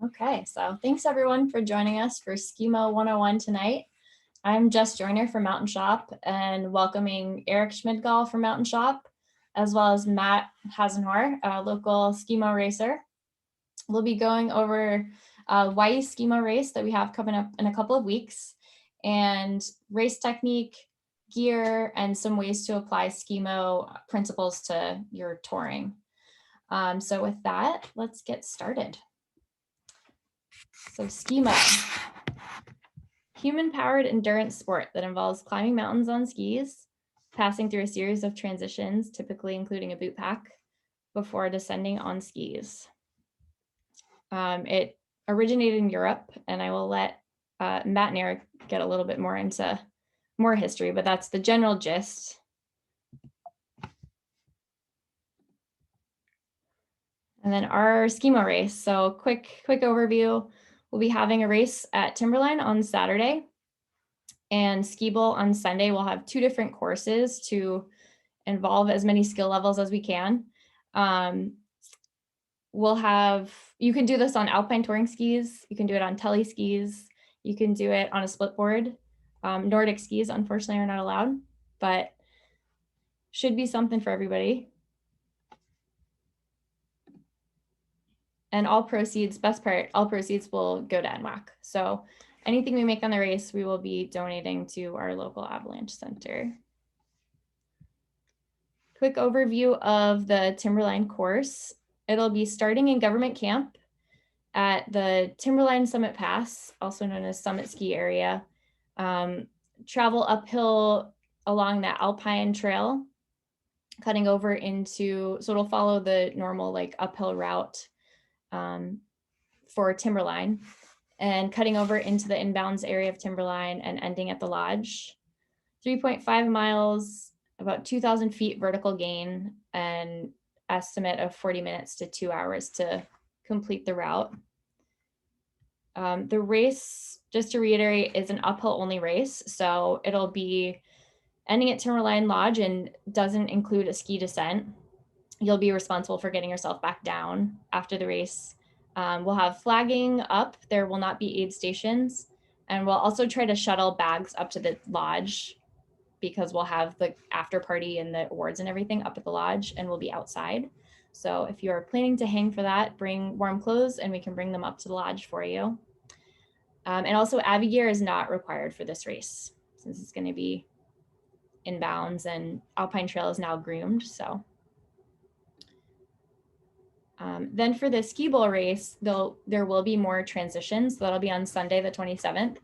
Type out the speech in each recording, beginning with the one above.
Okay, so thanks everyone for joining us for Skimo 101 tonight. I'm Jess Joyner from Mountain Shop and welcoming Eric Schmidgall from Mountain Shop, as well as Matt Hasenohr, a local Skimo racer. We'll be going over Wy'easter Skimo Race that we have coming up in a couple of weeks, and race technique, gear, and some ways to apply Skimo principles to your touring. So with that, let's get started. So Skimo, human-powered endurance sport that involves climbing mountains on skis, passing through a series of transitions, typically including a boot pack, before descending on skis. It originated in Europe, and I will let Matt and Eric get a little bit more into more history, but that's the general gist. And then our Skimo race. So quick overview. We'll be having a race at Timberline on Saturday, and Ski Bowl on Sunday. We'll have two different courses to involve as many skill levels as we can. You can do this on alpine touring skis. You can do it on tele skis. You can do it on a split board. Nordic skis, unfortunately, are not allowed, but should be something for everybody. And all proceeds, best part, all proceeds will go to NWAC. So anything we make on the race, we will be donating to our local avalanche center. Quick overview of the Timberline course. It'll be starting in Government Camp at the Timberline Summit Pass, also known as Summit Ski Area. Travel uphill along that Alpine Trail, cutting over into, so it'll follow the normal like uphill route for Timberline, and cutting over into the inbounds area of Timberline and ending at the lodge. 3.5 miles, about 2,000 feet vertical gain, and estimate of 40 minutes to 2 hours to complete the route. The race, just to reiterate, is an uphill only race. So it'll be ending at Timberline Lodge and doesn't include a ski descent. You'll be responsible for getting yourself back down after the race. We'll have flagging up. There will not be aid stations. And we'll also try to shuttle bags up to the lodge, because we'll have the after party and the awards and everything up at the lodge, and we'll be outside. So if you're planning to hang for that, bring warm clothes and we can bring them up to the lodge for you. And also Avi gear is not required for this race since it's going to be inbounds and Alpine Trail is now groomed. So then for the Ski Bowl race, there will be more transitions. That'll be on Sunday, the 27th.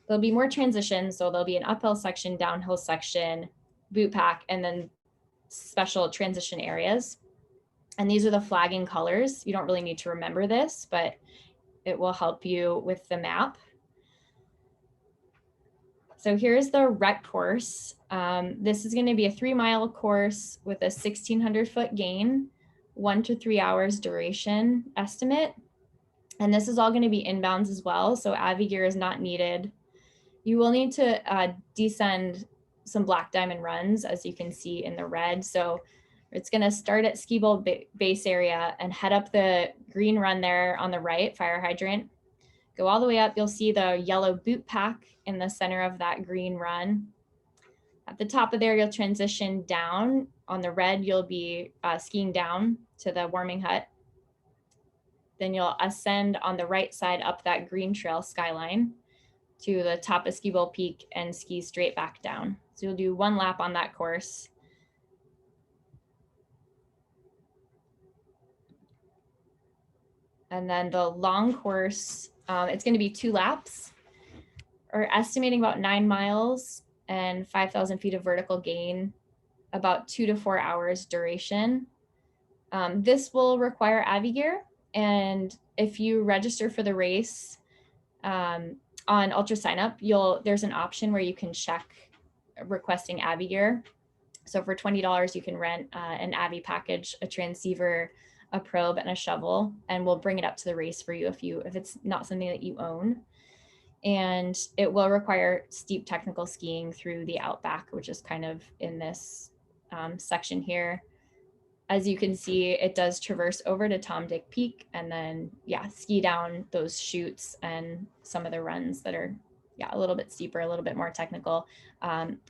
There'll be more transitions. So there'll be an uphill section, downhill section, boot pack, and then special transition areas. And these are the flagging colors. You don't really need to remember this, but it will help you with the map. So here's the rec course. This is going to be a 3-mile course with a 1,600 foot gain, 1 to 3 hours duration estimate. And this is all going to be inbounds as well. So Avi gear is not needed. You will need to descend some black diamond runs, as you can see in the red. So it's going to start at Ski Bowl base area and head up the green run there on the right, fire hydrant. Go all the way up. You'll see the yellow boot pack in the center of that green run. At the top of there, you'll transition down. On the red, you'll be skiing down to the warming hut. Then you'll ascend on the right side up that green trail skyline to the top of Ski Bowl Peak and ski straight back down. So you'll do 1 lap on that course. And then the long course, it's going to be 2 laps. We're estimating about 9 miles and 5,000 feet of vertical gain, about 2 to 4 hours duration. This will require Avi gear. And if you register for the race, on UltraSignup, there's an option where you can check requesting Avi gear. So for $20, you can rent an Avi package, a transceiver, a probe, and a shovel, and we'll bring it up to the race for you if it's not something that you own. And it will require steep technical skiing through the outback, which is kind of in this section here. as you can see, it does traverse over to Tom Dick Peak and then, yeah, ski down those chutes and some of the runs that are, yeah, a little bit steeper, a little bit more technical.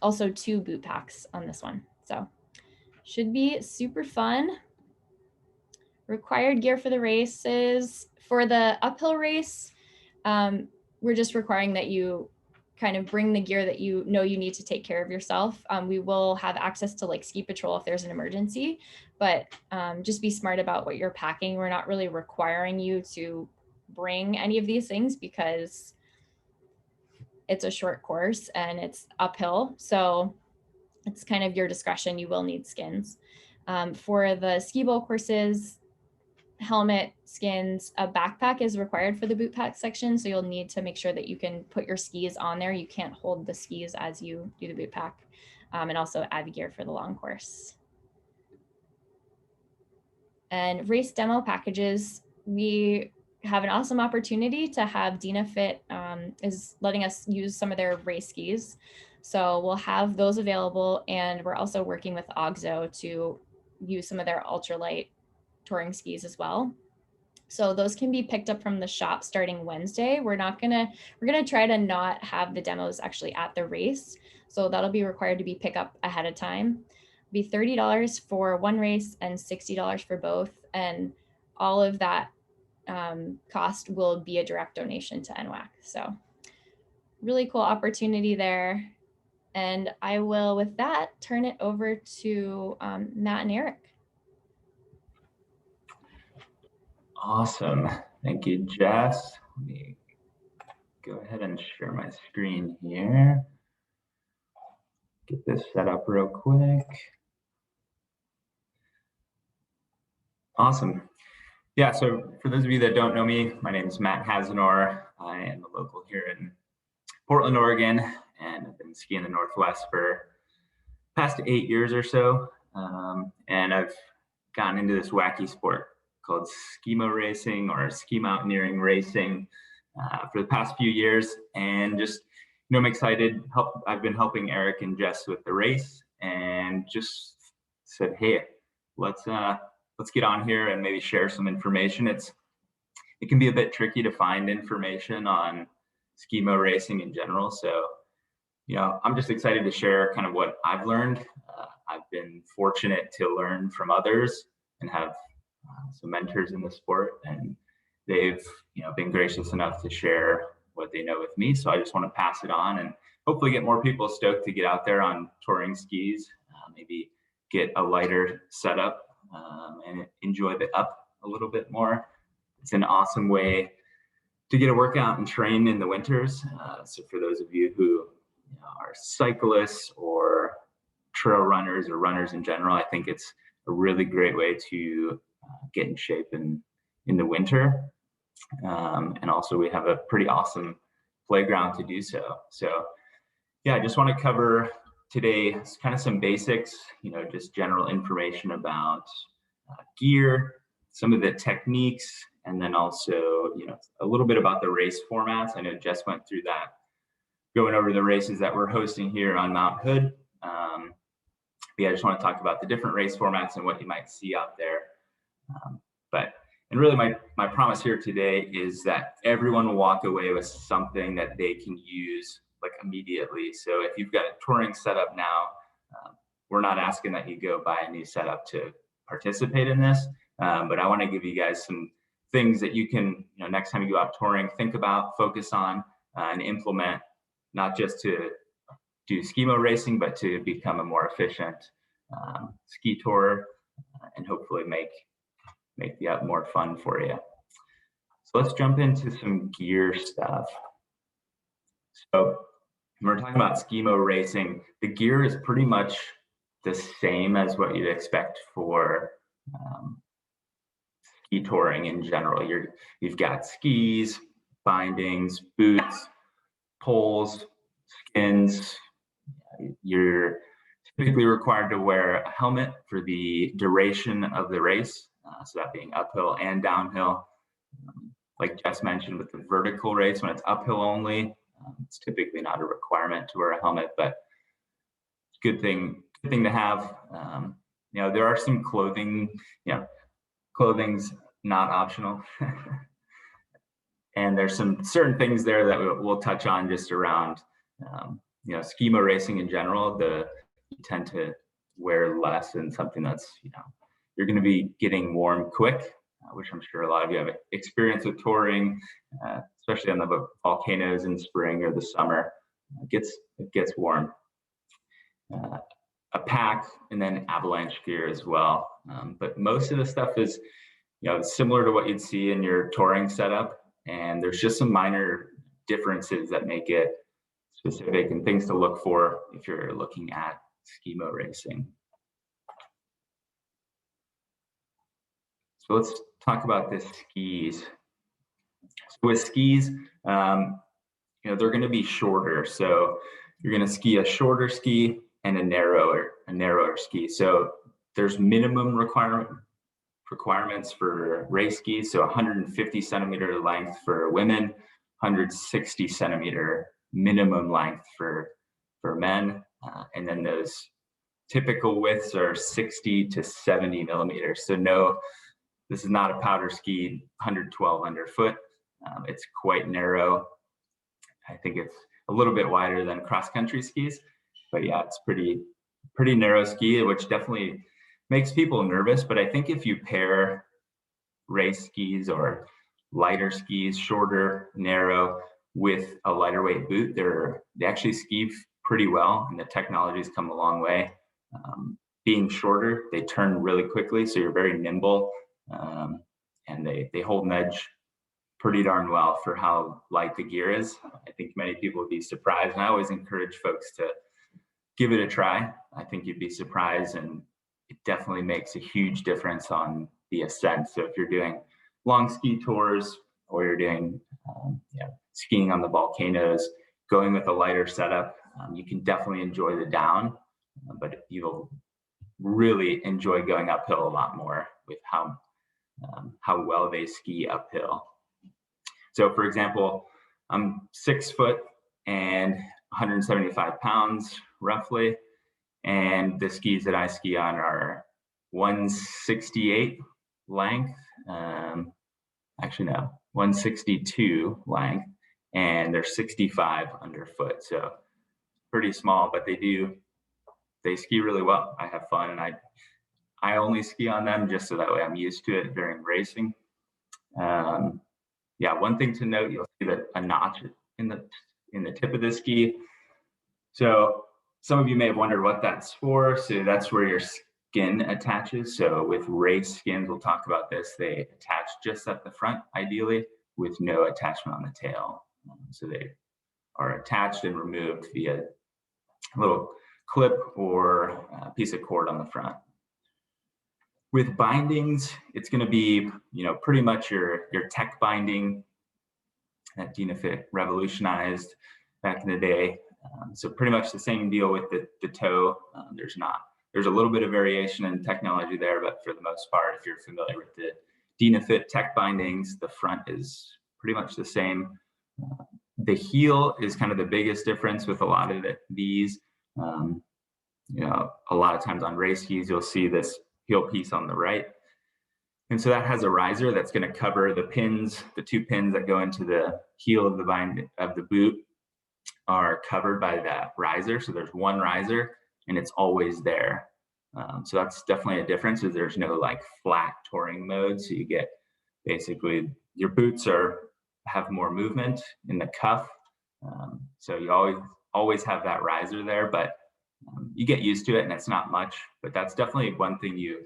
Also 2 boot packs on this one. So should be super fun. Required gear for the races. For the uphill race, we're just requiring that you kind of bring the gear that you know you need to take care of yourself. We will have access to like ski patrol if there's an emergency, but just be smart about what you're packing. We're not really requiring you to bring any of these things because it's a short course and it's uphill. So it's kind of your discretion. You will need skins. For the ski bowl courses, helmet, skins, a backpack is required for the boot pack section. So you'll need to make sure that you can put your skis on there. You can't hold the skis as you do the boot pack, and also add gear for the long course. And race demo packages, we have an awesome opportunity to have DynaFit is letting us use some of their race skis. So we'll have those available. And we're also working with Oxo to use some of their ultralight touring skis as well. So those can be picked up from the shop starting Wednesday. We're gonna try to not have the demos actually at the race. So that'll be required to be picked up ahead of time. It'll be $30 for one race and $60 for both. And all of that cost will be a direct donation to NWAC. So really cool opportunity there. And I will, with that, turn it over to Matt and Eric. Awesome. Thank you, Jess. Let me go ahead and share my screen here. Get this set up real quick. Awesome. Yeah, so for those of you that don't know me, my name is Matt Hasenohr. I am a local here in Portland, Oregon, and I've been skiing the Northwest for the past 8 years or so. And I've gotten into this wacky sport called skimo racing or ski mountaineering racing for the past few years. And just, I'm excited. I've been helping Eric and Jess with the race and just said, hey, let's get on here and maybe share some information. It can be a bit tricky to find information on skimo racing in general. So, I'm just excited to share kind of what I've learned. I've been fortunate to learn from others and have some mentors in the sport, and they've been gracious enough to share what they know with me. So I just want to pass it on and hopefully get more people stoked to get out there on touring skis, maybe get a lighter setup and enjoy the up a little bit more. It's an awesome way to get a workout and train in the winters. So for those of you who are cyclists or trail runners or runners in general, I think it's a really great way to get in shape in the winter. And also we have a pretty awesome playground to do so. So yeah, I just want to cover today kind of some basics, just general information about gear, some of the techniques, and then also, a little bit about the race formats. I know Jess went through that, going over the races that we're hosting here on Mount Hood. Yeah, I just want to talk about the different race formats and what you might see out there. And really my promise here today is that everyone will walk away with something that they can use like immediately. So if you've got a touring setup now, we're not asking that you go buy a new setup to participate in this, but I want to give you guys some things that you can, next time you go out touring, think about, focus on, and implement, not just to do skimo racing, but to become a more efficient ski tourer and hopefully make the up more fun for you. So let's jump into some gear stuff. So when we're talking about skimo racing, the gear is pretty much the same as what you'd expect for ski touring in general. You've got skis, bindings, boots, poles, skins. You're typically required to wear a helmet for the duration of the race, so that being uphill and downhill. Like Jess mentioned, with the vertical race, when it's uphill only, it's typically not a requirement to wear a helmet, but good thing to have. There are some clothing, clothing's not optional. And there's some certain things there that we'll touch on just around, skimo racing in general. You tend to wear less and something that's, you're going to be getting warm quick, which I'm sure a lot of you have experience with touring, especially on the volcanoes in spring or the summer. It gets warm. A pack and then avalanche gear as well. But most of the stuff is, similar to what you'd see in your touring setup. And there's just some minor differences that make it specific and things to look for if you're looking at skimo racing. So let's talk about the skis. So with skis, they're going to be shorter. So you're going to ski a shorter ski and a narrower ski. So there's minimum requirements for race skis. So 150 centimeter length for women, 160 centimeter minimum length for men. And then those typical widths are 60 to 70 millimeters. So no, this is not a powder ski, 112 underfoot. It's quite narrow. I think it's a little bit wider than cross-country skis, but yeah, it's pretty narrow ski, which definitely makes people nervous. But I think if you pair race skis or lighter skis, shorter, narrow, with a lighter weight boot, they actually ski pretty well, and the technology's come a long way. Being shorter, they turn really quickly, so you're very nimble, and they hold an edge pretty darn well for how light the gear is. I think many people would be surprised, and I always encourage folks to give it a try. I think you'd be surprised, and it definitely makes a huge difference on the ascent. So if you're doing long ski tours or you're doing skiing on the volcanoes, going with a lighter setup, you can definitely enjoy the down, but you'll really enjoy going uphill a lot more with how well they ski uphill. So for example, I'm 6 foot and 175 pounds roughly, and the skis that I ski on are 168 length, 162 length, and they're 65 underfoot. So pretty small, but they ski really well. I have fun, and I only ski on them just so that way I'm used to it during racing. One thing to note, you'll see that a notch in the tip of the ski. So some of you may have wondered what that's for. So that's where your skin attaches. So with race skins, we'll talk about this, they attach just at the front, ideally, with no attachment on the tail. So they are attached and removed via a little clip or a piece of cord on the front. With bindings, it's going to be, pretty much your tech binding that Dynafit revolutionized back in the day. So pretty much the same deal with the toe. There's a little bit of variation in technology there, but for the most part, if you're familiar with the Dynafit tech bindings, the front is pretty much the same. The heel is kind of the biggest difference with a lot of these. A lot of times on race skis, you'll see this heel piece on the right. And so that has a riser that's going to cover the pins. The 2 pins that go into the heel of the boot are covered by that riser. So there's one riser and it's always there. So that's definitely a difference, is there's no like flat touring mode. So you get basically your boots have more movement in the cuff. So you always have that riser there, but you get used to it and it's not much. But that's definitely one thing you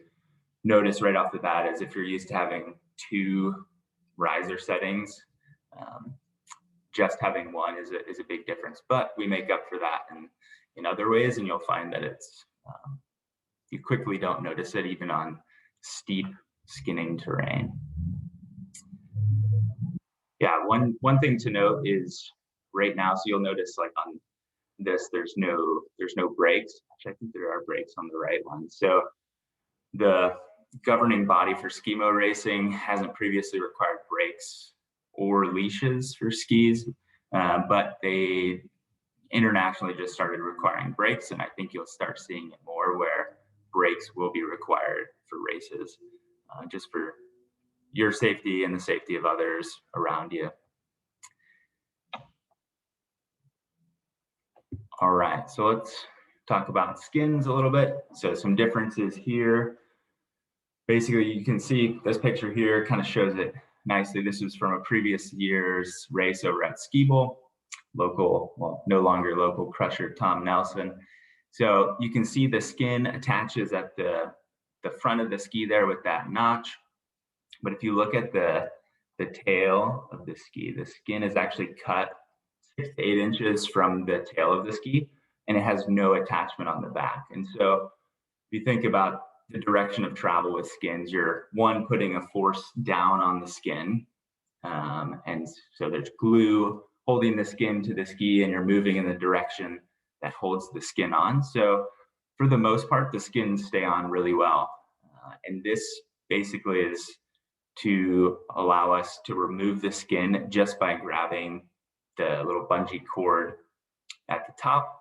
notice right off the bat, is if you're used to having 2 riser settings, just having one is a big difference. But we make up for that in other ways, and you'll find that it's you quickly don't notice it even on steep skinning terrain. Yeah, one thing to note is right now, so you'll notice like on this, there's no brakes. Actually, I think there are brakes on the right one. So the governing body for skimo racing hasn't previously required brakes or leashes for skis, but they internationally just started requiring brakes, and I think you'll start seeing it more where breaks will be required for races, just for your safety and the safety of others around you. All right, so let's talk about skins a little bit. So some differences here. Basically, you can see this picture here kind of shows it nicely. This was from a previous year's race over at Ski Bowl, local, well, no longer local crusher Tom Nelson. So you can see the skin attaches at the front of the ski there with that notch. But if you look at the tail of the ski, the skin is actually cut 6 to 8 inches from the tail of the ski, and it has no attachment on the back. And so if you think about the direction of travel with skins, you're one, putting a force down on the skin. And so there's glue holding the skin to the ski, and you're moving in the direction that holds the skin on. So for the most part, the skins stay on really well. And this basically is to allow us to remove the skin just by grabbing the little bungee cord at the top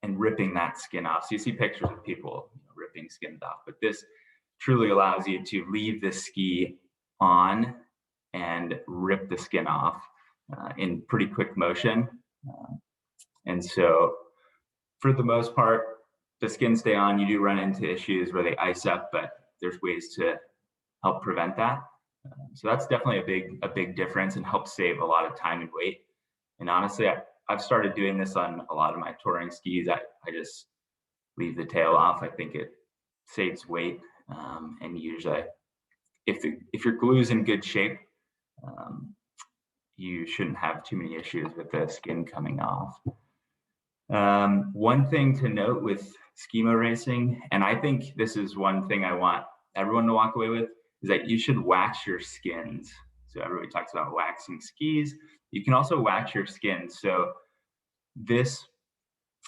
and ripping that skin off. So you see pictures of people ripping skins off, but this truly allows you to leave the ski on and rip the skin off in pretty quick motion. And so for the most part, the skins stay on. You do run into issues where they ice up, but there's ways to help prevent that. So that's definitely a big difference and helps save a lot of time and weight. And honestly, I've started doing this on a lot of my touring skis. I just leave the tail off. I think it saves weight. And usually if your glue's in good shape, you shouldn't have too many issues with the skin coming off. One thing to note with skimo racing, and I think this is one thing I want everyone to walk away with, is that you should wax your skins. So everybody talks about waxing skis. You can also wax your skins. So this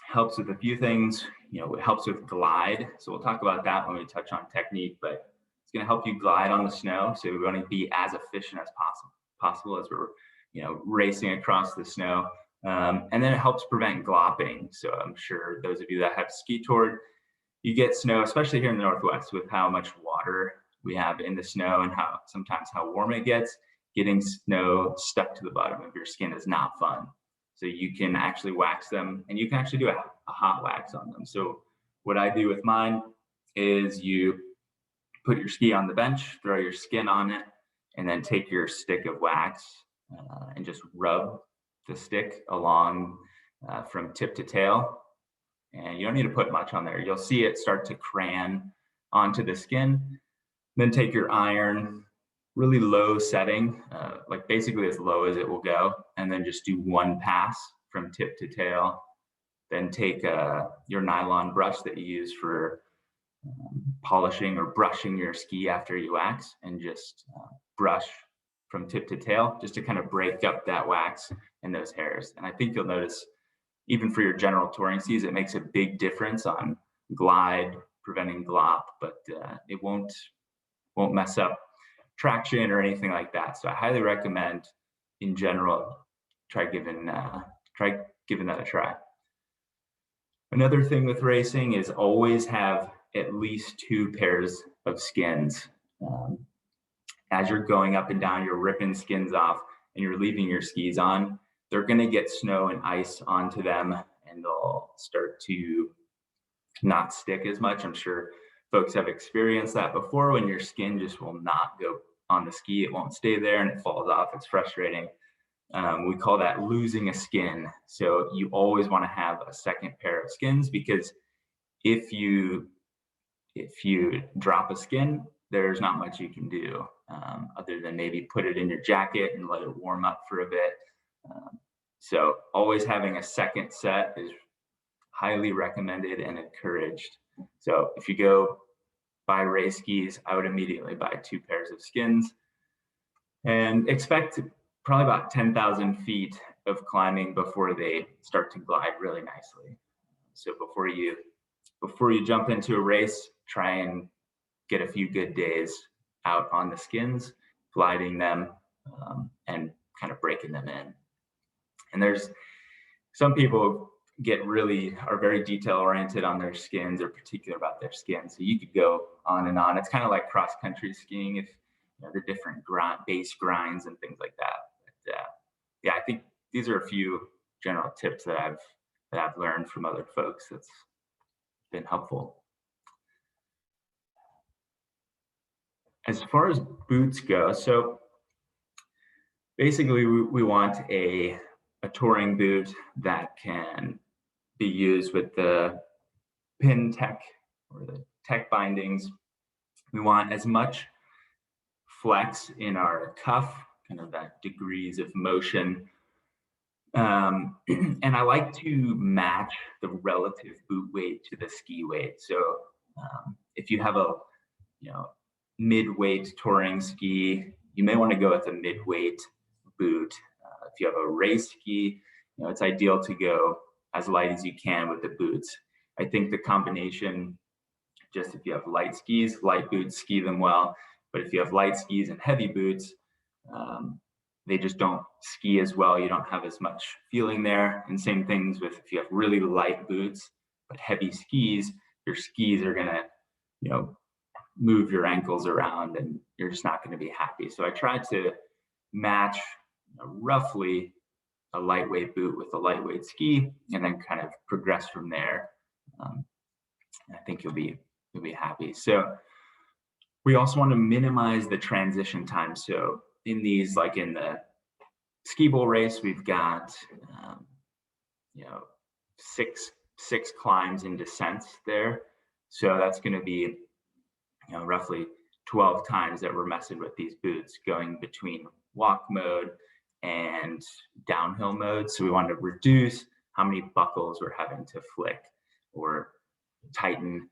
helps with a few things. It helps with glide. So we'll talk about that when we touch on technique, but it's going to help you glide on the snow. So we're going to be as efficient as possible as we're, racing across the snow. And then it helps prevent glopping. So I'm sure those of you that have ski toured, you get snow, especially here in the Northwest, with how much water we have in the snow and sometimes how warm it gets. Getting snow stuck to the bottom of your skin is not fun. So you can actually wax them, and you can actually do a hot wax on them. So what I do with mine is you put your ski on the bench, throw your skin on it, and then take your stick of wax and just rub the stick along from tip to tail. And you don't need to put much on there. You'll see it start to crayon onto the skin. Then take your iron, really low setting, like basically as low as it will go, and then just do one pass from tip to tail. Then take your nylon brush that you use for polishing or brushing your ski after you wax, and just brush from tip to tail, just to kind of break up that wax and those hairs. And I think you'll notice, even for your general touring skis, it makes a big difference on glide, preventing glop, but it won't mess up traction or anything like that. So I highly recommend, in general, try giving that a try. Another thing with racing is always have at least 2 pairs of skins. As you're going up and down, you're ripping skins off and you're leaving your skis on. They're going to get snow and ice onto them, and they'll start to not stick as much. I'm sure folks have experienced that before, when your skin just will not go on the ski. It won't stay there and it falls off. It's frustrating. We call that losing a skin. So you always want to have a second pair of skins, because if you drop a skin, there's not much you can do other than maybe put it in your jacket and let it warm up for a bit. So always having a second set is highly recommended and encouraged. So if you go buy race skis, I would immediately buy 2 pairs of skins, and expect probably about 10,000 feet of climbing before they start to glide really nicely. So before you jump into a race, try and get a few good days out on the skins, gliding them, and kind of breaking them in. And there's some people are very detail oriented on their skins or particular about their skin. So you could go on and on. It's kind of like cross country skiing, if the different base grinds and things like that. But, yeah, I think these are a few general tips that I've learned from other folks that's been helpful. As far as boots go, so basically we want a touring boot that can be used with the pin tech or the tech bindings. We want as much flex in our cuff, kind of that degrees of motion. And I like to match the relative boot weight to the ski weight. So if you have a mid-weight touring ski, you may want to go with a mid-weight boot. If you have a race ski, it's ideal to go as light as you can with the boots. I think the combination, just if you have light skis, light boots, ski them well. But if you have light skis and heavy boots, they just don't ski as well. You don't have as much feeling there. And same things with if you have really light boots, but heavy skis, your skis are gonna, move your ankles around and you're just not gonna be happy. So I try to match roughly a lightweight boot with a lightweight ski and then kind of progress from there. I think you'll be happy. So we also want to minimize the transition time. So in these, like in the Skimo Race, we've got, six climbs and descents there. So that's going to be, roughly 12 times that we're messing with these boots, going between walk mode and downhill mode. So we want to reduce how many buckles we're having to flick or tighten.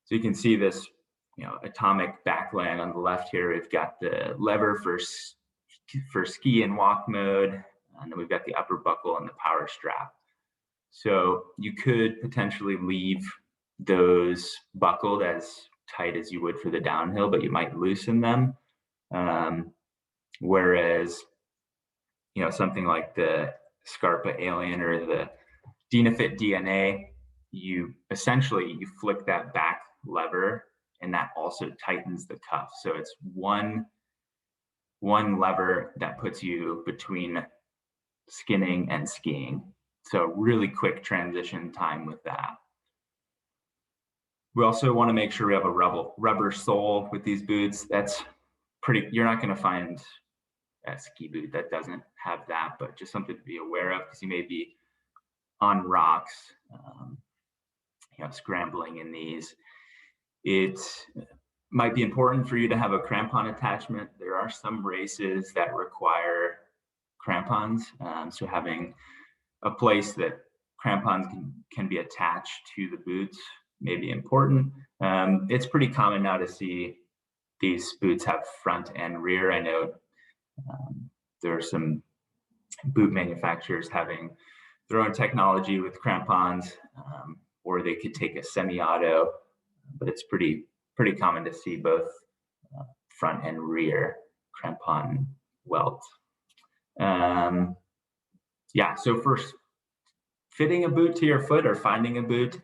So you can see this, atomic backland on the left here. We've got the lever for ski and walk mode, and then we've got the upper buckle and the power strap. So you could potentially leave those buckled as tight as you would for the downhill, but you might loosen them. Whereas, something like the Scarpa Alien or the Dynafit DNA, you flick that back lever and that also tightens the cuff. So it's one lever that puts you between skinning and skiing. So really quick transition time with that. We also want to make sure we have a rubber sole with these boots. That's you're not going to find a ski boot that doesn't have that, but just something to be aware of because you may be on rocks, scrambling in these. It might be important for you to have a crampon attachment. There are some races that require crampons. So having a place that crampons can be attached to the boots may be important. It's pretty common now to see these boots have front and rear. I know there are some boot manufacturers having their own technology with crampons, or they could take a semi-auto, but it's pretty common to see both front and rear crampon welt. So first, fitting a boot to your foot or finding a boot,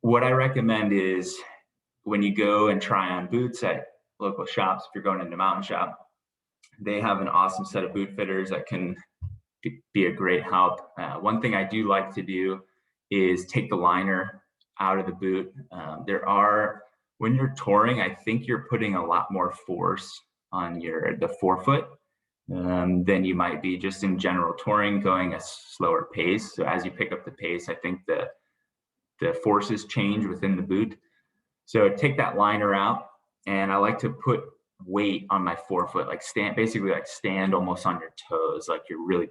what I recommend is when you go and try on boots at local shops, if you're going into Mountain Shop, they have an awesome set of boot fitters that can be a great help. One thing I do like to do is take the liner out of the boot. When you're touring, I think you're putting a lot more force on the forefoot than you might be just in general touring, going a slower pace. So as you pick up the pace, I think the forces change within the boot. So take that liner out, and I like to put weight on my forefoot, stand almost on your toes, like you're really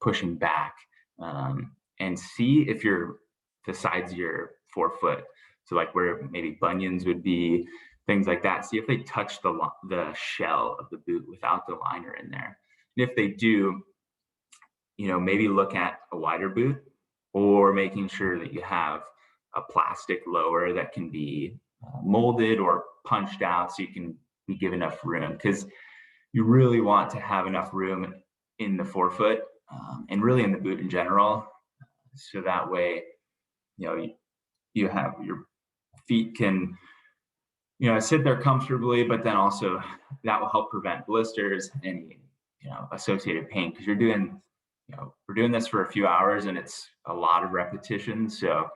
pushing back, and see if the sides of your forefoot, so like where maybe bunions would be, things like that, see if they touch the shell of the boot without the liner in there. And if they do, maybe look at a wider boot, or making sure that you have a plastic lower that can be molded or punched out so you can give enough room, because you really want to have enough room in the forefoot and really in the boot in general So that way, you have your feet can, sit there comfortably, but then also that will help prevent blisters, any, associated pain, because we're doing this for a few hours and it's a lot of repetitions. So,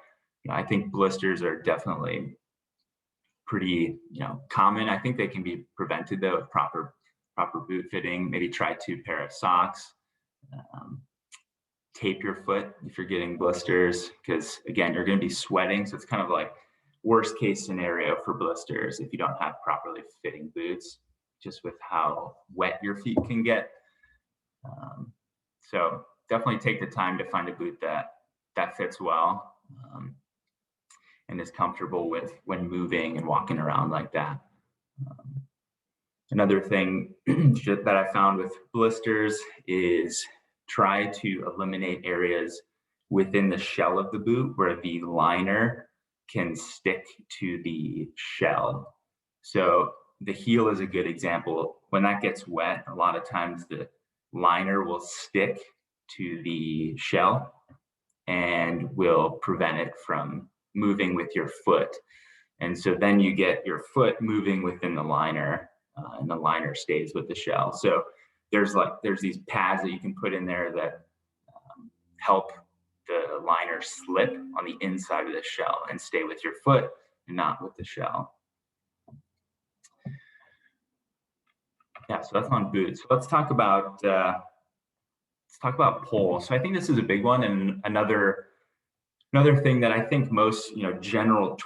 I think blisters are definitely pretty, common. I think they can be prevented though with proper boot fitting. Maybe try 2 pair of socks. Tape your foot if you're getting blisters, because again, you're going to be sweating. So it's kind of like worst case scenario for blisters if you don't have properly fitting boots, just with how wet your feet can get. So definitely take the time to find a boot that fits well, and is comfortable with when moving and walking around like that. Another thing that I found with blisters is try to eliminate areas within the shell of the boot where the liner can stick to the shell. So the heel is a good example. When that gets wet, a lot of times the liner will stick to the shell and will prevent it from moving with your foot. And so then you get your foot moving within the liner, and the liner stays with the shell. So there's these pads that you can put in there that help the liner slip on the inside of the shell and stay with your foot and not with the shell. Yeah, so that's on boots. So let's talk about poles. So I think this is a big one, and another thing that I think most general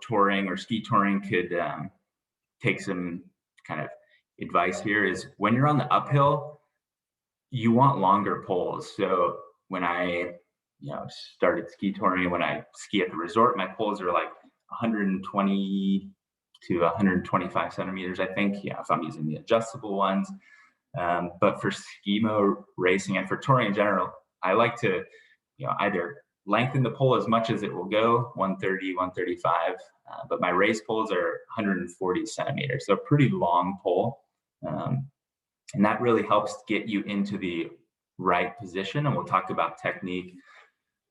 touring or ski touring could take some kind of advice here is when you're on the uphill, you want longer poles. So when I started ski touring, when I ski at the resort, my poles are like 120 to 125 centimeters, I think, if I'm using the adjustable ones. But for skimo racing and for touring in general, I like to either lengthen the pole as much as it will go, 130, 135, but my race poles are 140 centimeters, so a pretty long pole. And that really helps get you into the right position. And we'll talk about technique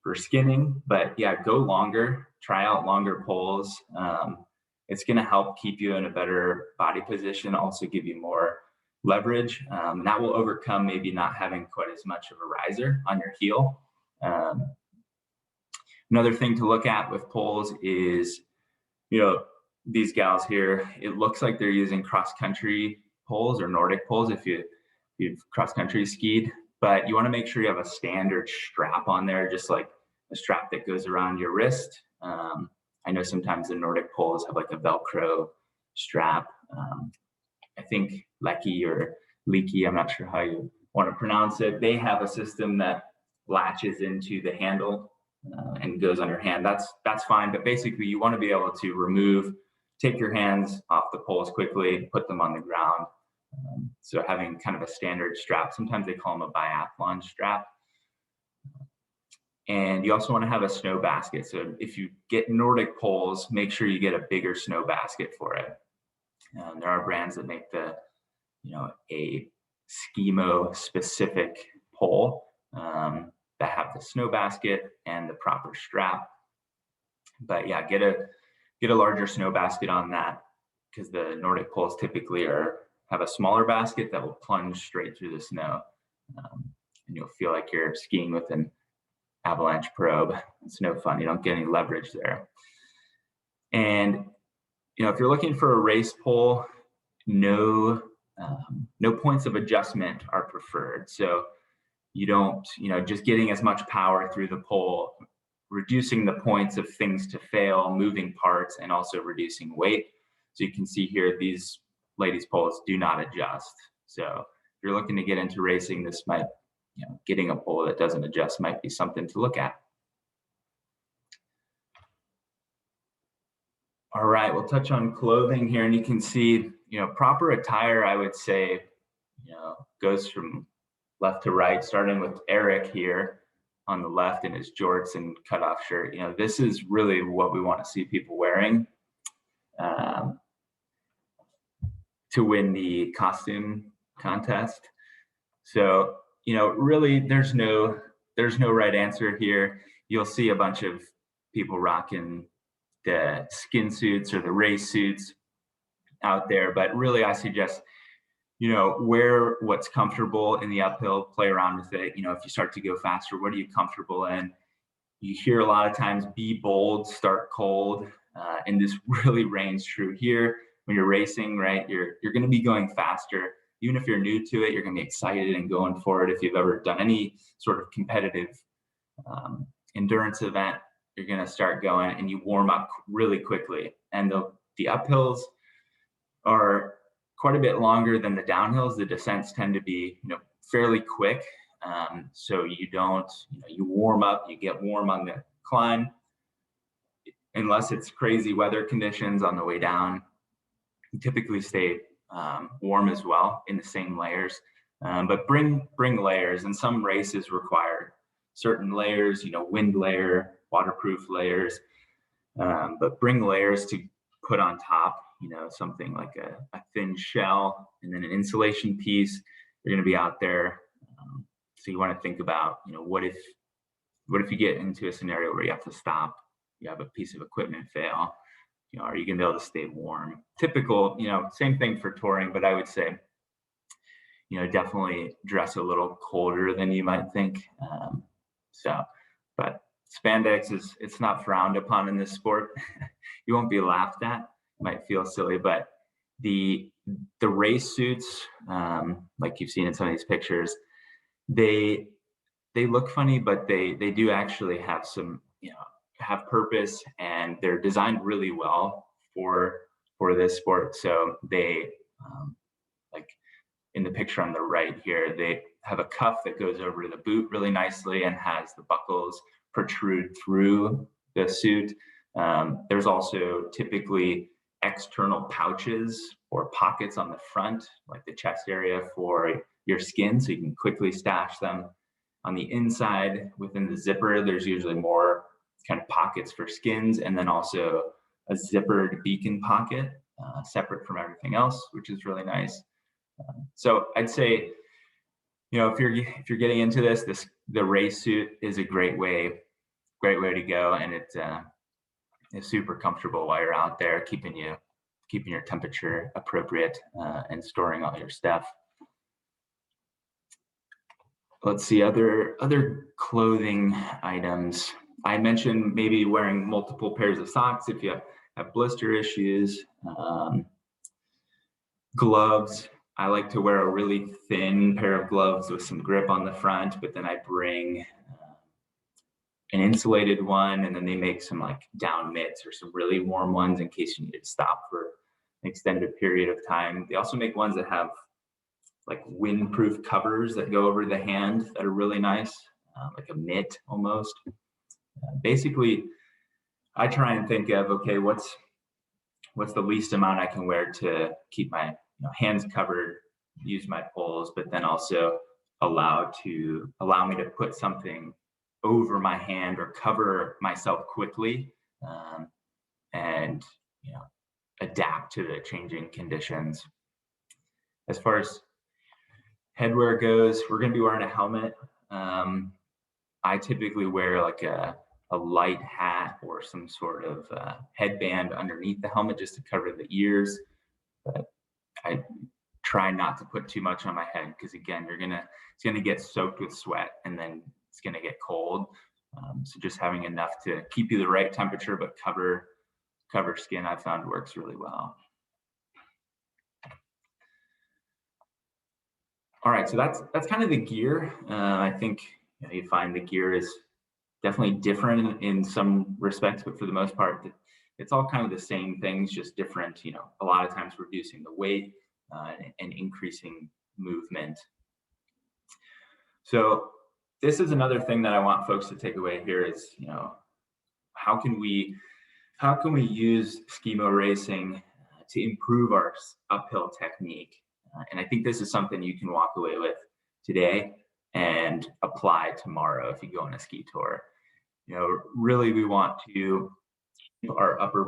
for skinning, but yeah, go longer, try out longer poles. It's going to help keep you in a better body position, also give you more leverage. That will overcome maybe not having quite as much of a riser on your heel. Another thing to look at with poles is, these gals here, it looks like they're using cross-country poles or Nordic poles if you've cross-country skied, but you want to make sure you have a standard strap on there, just like a strap that goes around your wrist. I know sometimes the Nordic poles have like a Velcro strap. I think Lecky or Leaky, I'm not sure how you want to pronounce it, they have a system that latches into the handle and goes on your hand. That's fine, but basically you want to be able to take your hands off the poles quickly, put them on the ground. So having kind of a standard strap, sometimes they call them a biathlon strap. And you also want to have a snow basket. So if you get Nordic poles, make sure you get a bigger snow basket for it. There are brands that make a skimo specific pole that have the snow basket and the proper strap. But yeah, get a larger snow basket on that, because the Nordic poles typically have a smaller basket that will plunge straight through the snow, and you'll feel like you're skiing with an avalanche probe. It's no fun. You don't get any leverage there. And if you're looking for a race pole, no points of adjustment are preferred. So you don't, just getting as much power through the pole, reducing the points of things to fail, moving parts, and also reducing weight. So you can see here, these ladies' poles do not adjust. So if you're looking to get into racing, this might, getting a pole that doesn't adjust might be something to look at. All right, we'll touch on clothing here, and you can see, proper attire, I would say, goes from left to right, starting with Eric here on the left in his jorts and cutoff shirt. This is really what we want to see people wearing to win the costume contest. So, really, there's no right answer here. you'll see a bunch of people rocking the skin suits or the race suits out there. But really, I suggest, wear what's comfortable in the uphill, play around with it. If you start to go faster, what are you comfortable in? You hear a lot of times, be bold, start cold. And this really reigns true here. When you're racing, right, you're going to be going faster. Even if you're new to it, you're going to be excited and going for it. If you've ever done any sort of competitive endurance event, you're going to start going and you warm up really quickly. And the uphills are quite a bit longer than the downhills. The descents tend to be, fairly quick. So you don't, you warm up, you get warm on the climb, unless it's crazy weather conditions on the way down. You typically stay warm as well in the same layers, but bring layers. And some races require certain layers, wind layer, waterproof layers, but bring layers to put on top, something like a thin shell and then an insulation piece. You're going to be out there. So you want to think about, what if you get into a scenario where you have to stop, you have a piece of equipment fail, are you going to be able to stay warm? Typical, same thing for touring, but I would say, definitely dress a little colder than you might think. But spandex it's not frowned upon in this sport. You won't be laughed at. It might feel silly, but the race suits, like you've seen in some of these pictures, they look funny, but they do actually have some, have purpose, and they're designed really well for this sport. So they, like in the picture on the right here, they have a cuff that goes over the boot really nicely and has the buckles protrude through the suit. There's also typically external pouches or pockets on the front, like the chest area for your skin, so you can quickly stash them. On the inside, within the zipper, there's usually more kind of pockets for skins, and then also a zippered beacon pocket, separate from everything else, which is really nice. So I'd say, if you're getting into the race suit is a great way to go, and it's super comfortable while you're out there, keeping your temperature appropriate, and storing all your stuff. Let's see, other clothing items. I mentioned maybe wearing multiple pairs of socks if you have blister issues. Gloves. I like to wear a really thin pair of gloves with some grip on the front, but then I bring an insulated one, and then they make some like down mitts or some really warm ones in case you need to stop for an extended period of time. They also make ones that have like windproof covers that go over the hand that are really nice, like a mitt almost. Basically, I try and think of, okay, what's the least amount I can wear to keep my hands covered, use my poles, but then also allow me to put something over my hand or cover myself quickly, and adapt to the changing conditions. As far as headwear goes, we're going to be wearing a helmet. I typically wear like a light hat or some sort of headband underneath the helmet just to cover the ears. But I try not to put too much on my head, because again, it's gonna get soaked with sweat, and then it's gonna get cold. So just having enough to keep you the right temperature but cover skin, I found works really well. All right, so that's kind of the gear. I think you find the gear is definitely different in some respects, but for the most part, it's all kind of the same things, just different. A lot of times reducing the weight and increasing movement. So this is another thing that I want folks to take away here is, how can we use skimo racing to improve our uphill technique? And I think this is something you can walk away with today and apply tomorrow if you go on a ski tour. Really, we want to keep our upper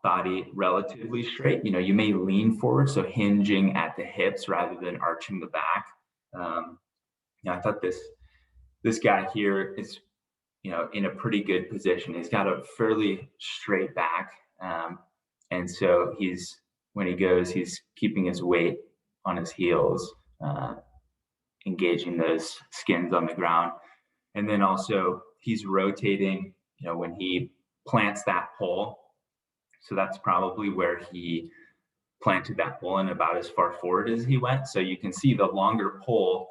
body relatively straight. You may lean forward, so hinging at the hips rather than arching the back. I thought this guy here is in a pretty good position. He's got a fairly straight back. And so when he goes, he's keeping his weight on his heels, engaging those skins on the ground. And then also he's rotating, when he plants that pole. So that's probably where he planted that pole and about as far forward as he went. So you can see the longer pole,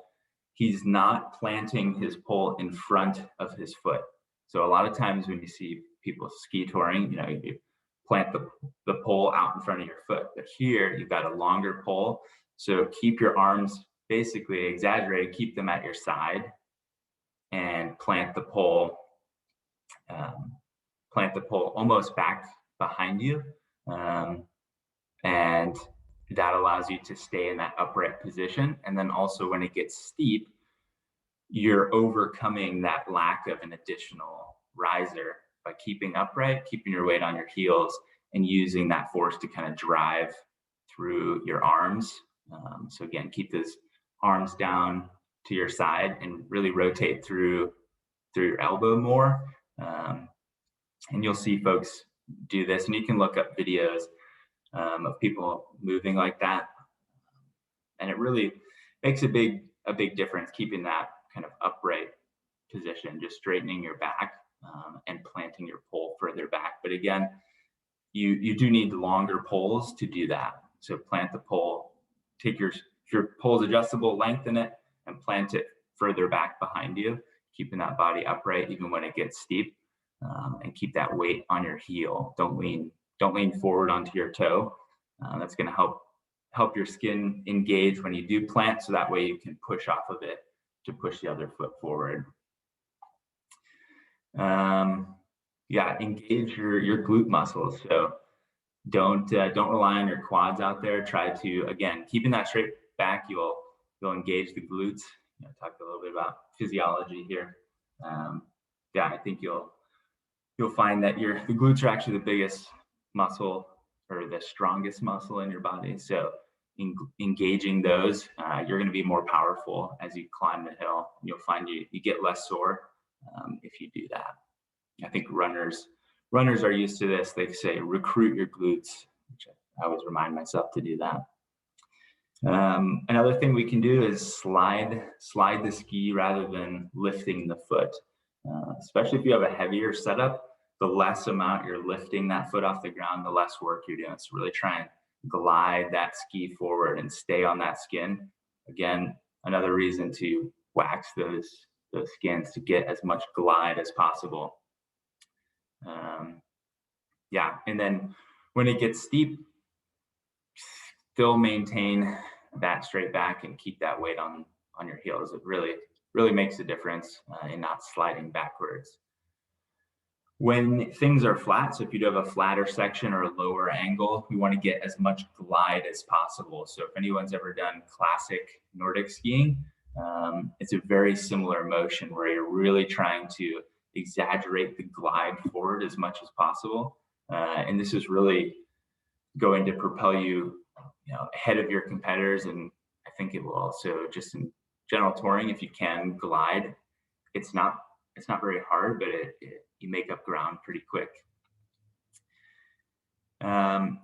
he's not planting his pole in front of his foot. So a lot of times when you see people ski touring, you plant the pole out in front of your foot. But here you've got a longer pole. So keep your arms basically exaggerated, keep them at your side and plant the pole almost back behind you. And that allows you to stay in that upright position. And then also when it gets steep, you're overcoming that lack of an additional riser by keeping upright, keeping your weight on your heels, and using that force to kind of drive through your arms. So again, keep those arms down to your side and really rotate through your elbow more. And you'll see folks do this, and you can look up videos of people moving like that. And it really makes a big difference keeping that kind of upright position, just straightening your back and planting your pole further back. But again, you do need longer poles to do that. So plant the pole, if your pole's adjustable, lengthen it and plant it further back behind you, keeping that body upright even when it gets steep, and keep that weight on your heel. Don't lean forward onto your toe. That's going to help your skin engage when you do plant, so that way you can push off of it to push the other foot forward. Engage your glute muscles. So don't rely on your quads out there. Try to, again, keeping that straight back, you'll engage the glutes. Talk a little bit about physiology here. I think you'll find that the glutes are actually the biggest muscle or the strongest muscle in your body. So engaging those, you're going to be more powerful as you climb the hill. You'll find you get less sore if you do that. I think runners are used to this. They say recruit your glutes, which I always remind myself to do that. Another thing we can do is slide the ski rather than lifting the foot. Especially if you have a heavier setup, the less amount you're lifting that foot off the ground, the less work you're doing. So really try and glide that ski forward and stay on that skin. Again, another reason to wax those skins to get as much glide as possible. And then when it gets steep, still maintain that straight back and keep that weight on your heels. It really makes a difference in not sliding backwards. When things are flat, so if you do have a flatter section or a lower angle, we want to get as much glide as possible. So if anyone's ever done classic Nordic skiing, it's a very similar motion where you're really trying to exaggerate the glide forward as much as possible. And this is really going to propel you, ahead of your competitors. And I think it will also, just in general touring, if you can glide, it's not very hard, but you make up ground pretty quick.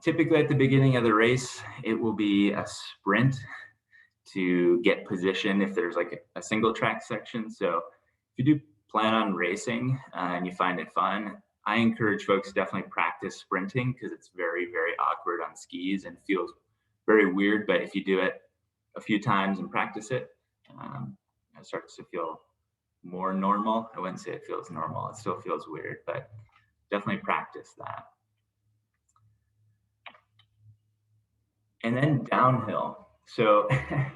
Typically at the beginning of the race, it will be a sprint to get position if there's like a single track section. So if you do plan on racing and you find it fun, I encourage folks to definitely practice sprinting, because it's very, very awkward on skis and feels very weird. But if you do it a few times and practice it, it starts to feel more normal. I wouldn't say it feels normal. It still feels weird, but definitely practice that. And then downhill. So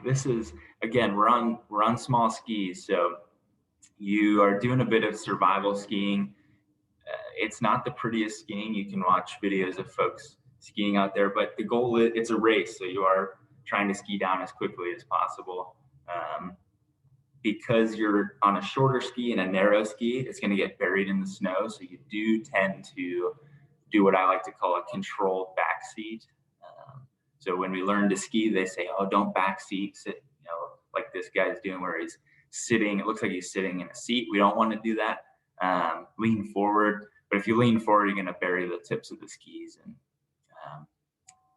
this is, again, we're on small skis. So you are doing a bit of survival skiing. It's not the prettiest skiing. You can watch videos of folks skiing out there, but the goal is, it's a race. So you are trying to ski down as quickly as possible. Because you're on a shorter ski and a narrow ski, it's going to get buried in the snow. So you do tend to do what I like to call a controlled backseat. So when we learn to ski, they say, oh, don't backseat, sit, like this guy's doing, where he's sitting. It looks like he's sitting in a seat. We don't want to do that. lean forward. But if you lean forward, you're going to bury the tips of the skis and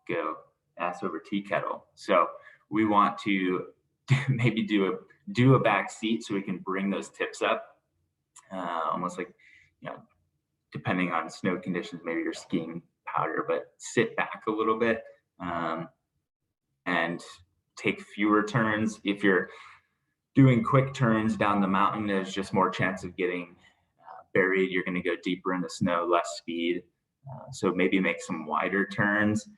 go ass over tea kettle. So we want to maybe do a back seat so we can bring those tips up, almost like, depending on snow conditions, maybe you're skiing powder, but sit back a little bit and take fewer turns. If you're doing quick turns down the mountain, there's just more chance of getting buried. You're going to go deeper in the snow, less speed. So maybe make some wider turns.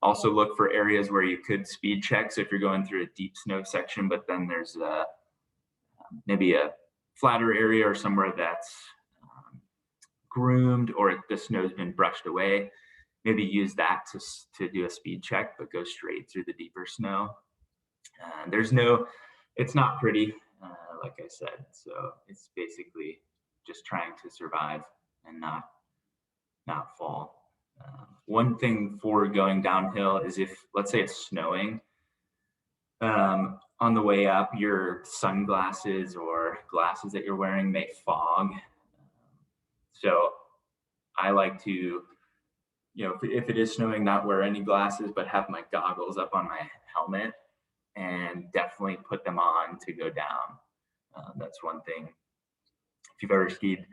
Also look for areas where you could speed check. So if you're going through a deep snow section, but then there's maybe a flatter area or somewhere that's groomed or the snow's been brushed away, maybe use that to do a speed check, but go straight through the deeper snow. It's not pretty, like I said. So it's basically just trying to survive and not fall. One thing for going downhill is if, let's say it's snowing, on the way up, your sunglasses or glasses that you're wearing may fog. So I like to, if it is snowing, not wear any glasses, but have my goggles up on my helmet and definitely put them on to go down. That's one thing. If you've ever skied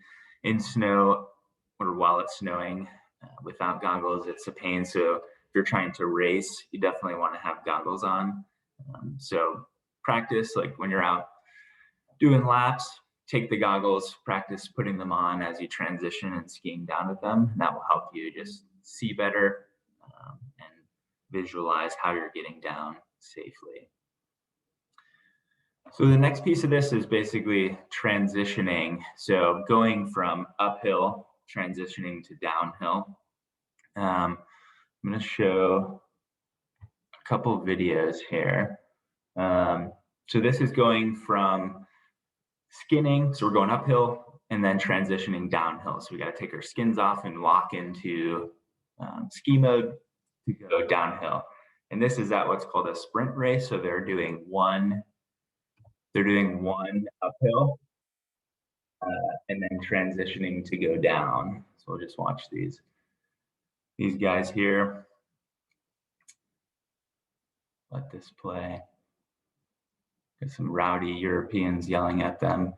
in snow or while it's snowing without goggles, it's a pain. So if you're trying to race, you definitely want to have goggles on. So practice, like when you're out doing laps, take the goggles, practice putting them on as you transition and skiing down with them. And that will help you just see better and visualize how you're getting down safely. So the next piece of this is basically transitioning. So going from uphill, transitioning to downhill. I'm going to show a couple of videos here. So this is going from skinning. So we're going uphill and then transitioning downhill. So we got to take our skins off and lock into ski mode to go downhill. And this is at what's called a sprint race. So they're doing one uphill and then transitioning to go down. So we'll just watch these guys here. Let this play. There's some rowdy Europeans yelling at them.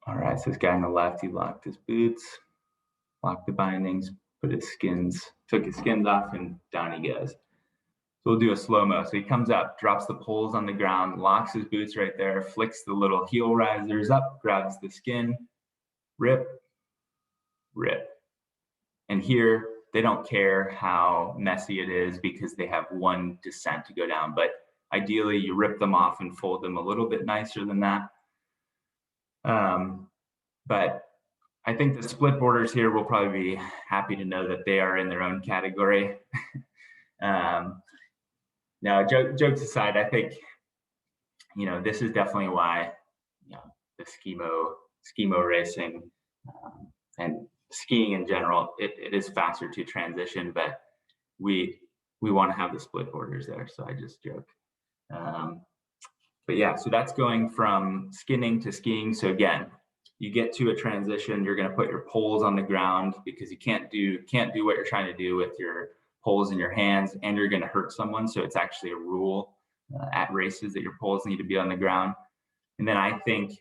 All right, so this guy on the left, he locked his boots, locked the bindings, took his skins off, and down he goes. So we'll do a slow-mo. So he comes up, drops the poles on the ground, locks his boots right there, flicks the little heel risers up, grabs the skin, rip. And here, they don't care how messy it is because they have one descent to go down. But ideally, you rip them off and fold them a little bit nicer than that. But I think the split boarders here will probably be happy to know that they are in their own category. Now, jokes aside, I think, this is definitely why, the skimo racing and skiing in general, it is faster to transition, but we want to have the split boarders there. So I just joke. But yeah, so that's going from skinning to skiing. So again, you get to a transition, you're going to put your poles on the ground because you can't do what you're trying to do with your poles in your hands, and you're going to hurt someone. So it's actually a rule at races that your poles need to be on the ground. And then I think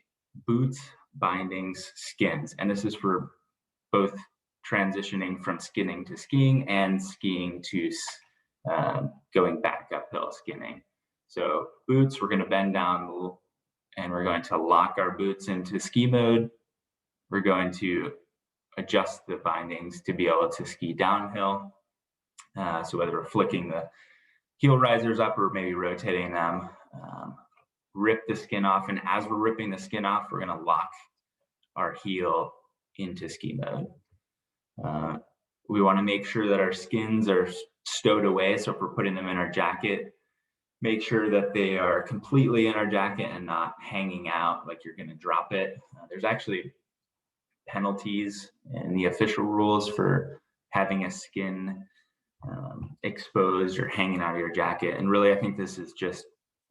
boots, bindings, skins, and this is for both transitioning from skinning to skiing and skiing to going back uphill skinning. So boots, we're going to bend down and we're going to lock our boots into ski mode. We're going to adjust the bindings to be able to ski downhill. So whether we're flicking the heel risers up or maybe rotating them, rip the skin off. And as we're ripping the skin off, we're going to lock our heel into ski mode. We want to make sure that our skins are stowed away. So if we're putting them in our jacket, make sure that they are completely in our jacket and not hanging out like you're going to drop it. There's actually penalties in the official rules for having a skin exposed or hanging out of your jacket. And really, I think this is just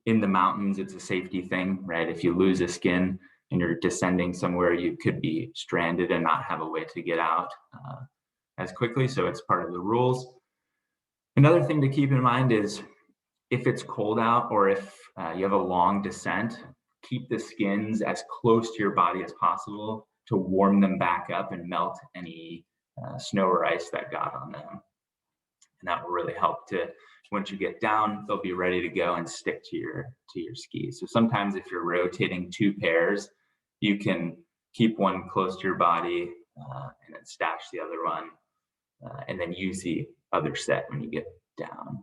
in the mountains, it's a safety thing, right? If you lose a skin and you're descending somewhere, you could be stranded and not have a way to get out as quickly. So it's part of the rules. Another thing to keep in mind is if it's cold out or if you have a long descent, keep the skins as close to your body as possible to warm them back up and melt any snow or ice that got on them. And that will really help to, once you get down, they'll be ready to go and stick to your skis. So sometimes if you're rotating two pairs, you can keep one close to your body and then stash the other one and then use the other set when you get down.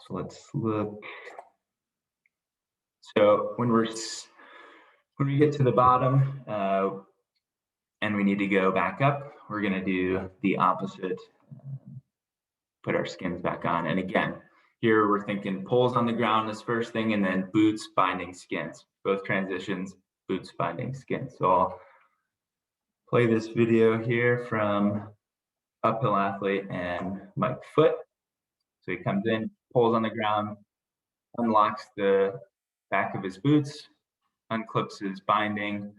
So let's look. So when we get to the bottom and we need to go back up, we're going to do the opposite. Put our skins back on. And again, here we're thinking poles on the ground is first thing, and then boots, binding skins. Both transitions, boots, binding skins. So I'll play this video here from Uphill Athlete and Mike Foot. So he comes in, poles on the ground, unlocks the back of his boots, unclips his binding,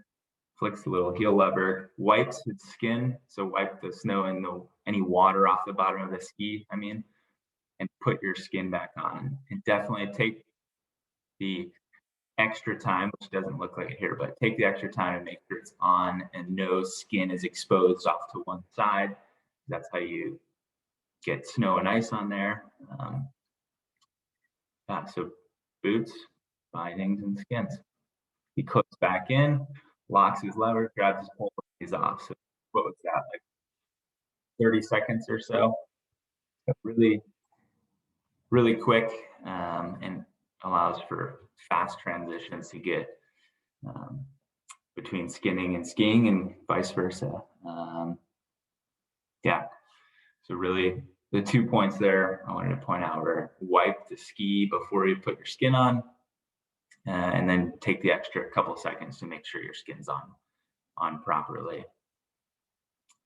flicks the little heel lever, wipes his skin, so wipe the snow and any water off the bottom of the ski, and put your skin back on. And definitely take the extra time, which doesn't look like it here, but take the extra time and make sure it's on and no skin is exposed off to one side. That's how you get snow and ice on there. So boots, bindings, and skins. He clips back in, locks his lever, grabs his pole, he's off. So what was that, like 30 seconds or so? Really, really quick and allows for fast transitions to get between skinning and skiing and vice versa. So really the 2 points there I wanted to point out were wipe the ski before you put your skin on, and then take the extra couple seconds to make sure your skin's on properly.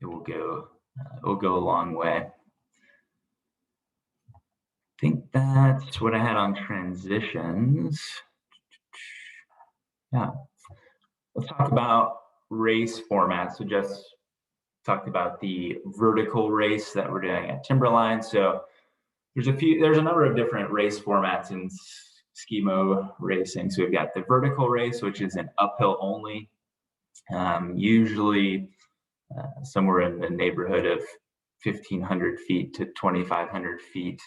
It will go a long way. I think that's what I had on transitions. Yeah, let's talk about race formats. So just talked about the vertical race that we're doing at Timberline. So there's a number of different race formats in Skimo racing. So we've got the vertical race, which is an uphill only, usually somewhere in the neighborhood of 1,500 feet to 2,500 feet